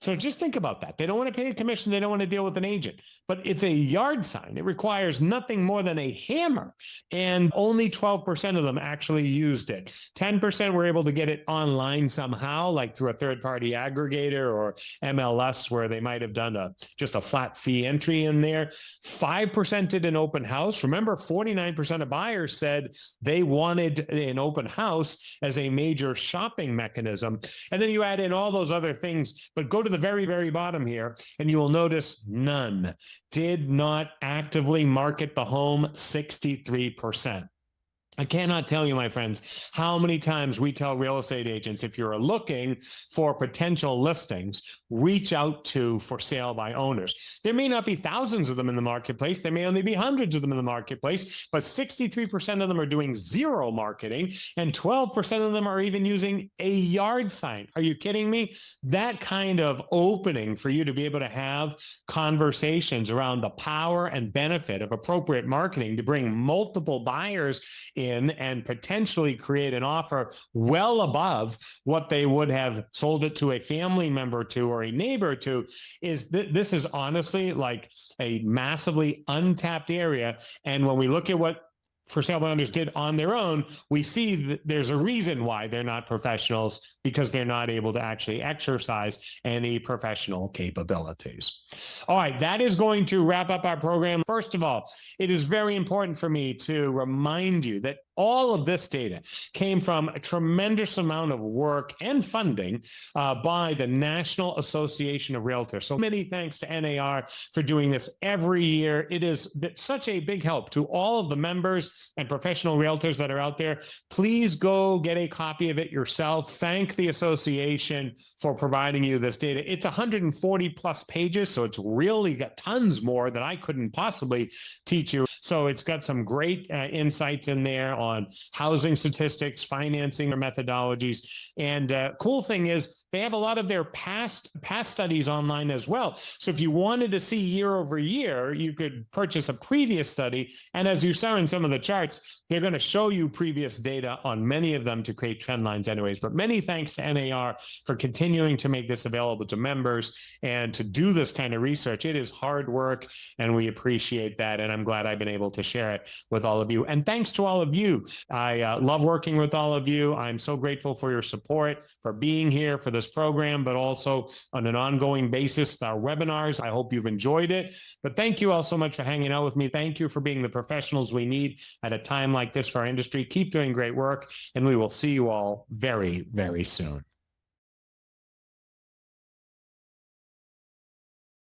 So just think about that. They don't want to pay a commission. They don't want to deal with an agent, but it's a yard sign. It requires nothing more than a hammer, and only 12% of them actually used it. 10% were able to get it online somehow, like through a third-party aggregator or MLS, where they might have done just a flat fee entry in there. 5% did an open house. Remember, 49% of buyers said they wanted an open house as a major shopping mechanism. And then you add in all those other things, but go to the very, very bottom here, and you will notice none did not actively market the home, 63%. I cannot tell you, my friends, how many times we tell real estate agents, if you're looking for potential listings, reach out to for sale by owners. There may not be thousands of them in the marketplace. There may only be hundreds of them in the marketplace, but 63% of them are doing zero marketing, and 12% of them are even using a yard sign. Are you kidding me? That kind of opening for you to be able to have conversations around the power and benefit of appropriate marketing to bring multiple buyers in and potentially create an offer well above what they would have sold it to a family member to or a neighbor to, is this is honestly like a massively untapped area. And when we look at what for sale by owners did on their own, we see that there's a reason why they're not professionals, because they're not able to actually exercise any professional capabilities. All right, that is going to wrap up our program. First of all, it is very important for me to remind you that all of this data came from a tremendous amount of work and funding by the National Association of Realtors. So many thanks to NAR for doing this every year. It is such a big help to all of the members and professional realtors that are out there. Please go get a copy of it yourself. Thank the association for providing you this data. It's 140 plus pages, so it's really got tons more that I couldn't possibly teach you. So it's got some great insights in there on housing statistics, financing or methodologies. And cool thing is they have a lot of their past studies online as well. So if you wanted to see year over year, you could purchase a previous study. And as you saw in some of the charts, they're going to show you previous data on many of them to create trend lines anyways. But many thanks to NAR for continuing to make this available to members and to do this kind of research. It is hard work, and we appreciate that. And I'm glad I've been able to share it with all of you. And thanks to all of you. I love working with all of you. I'm so grateful for your support, for being here for this program, but also on an ongoing basis, our webinars. I hope you've enjoyed it. But thank you all so much for hanging out with me. Thank you for being the professionals we need at a time like this for our industry. Keep doing great work, and we will see you all very, very soon.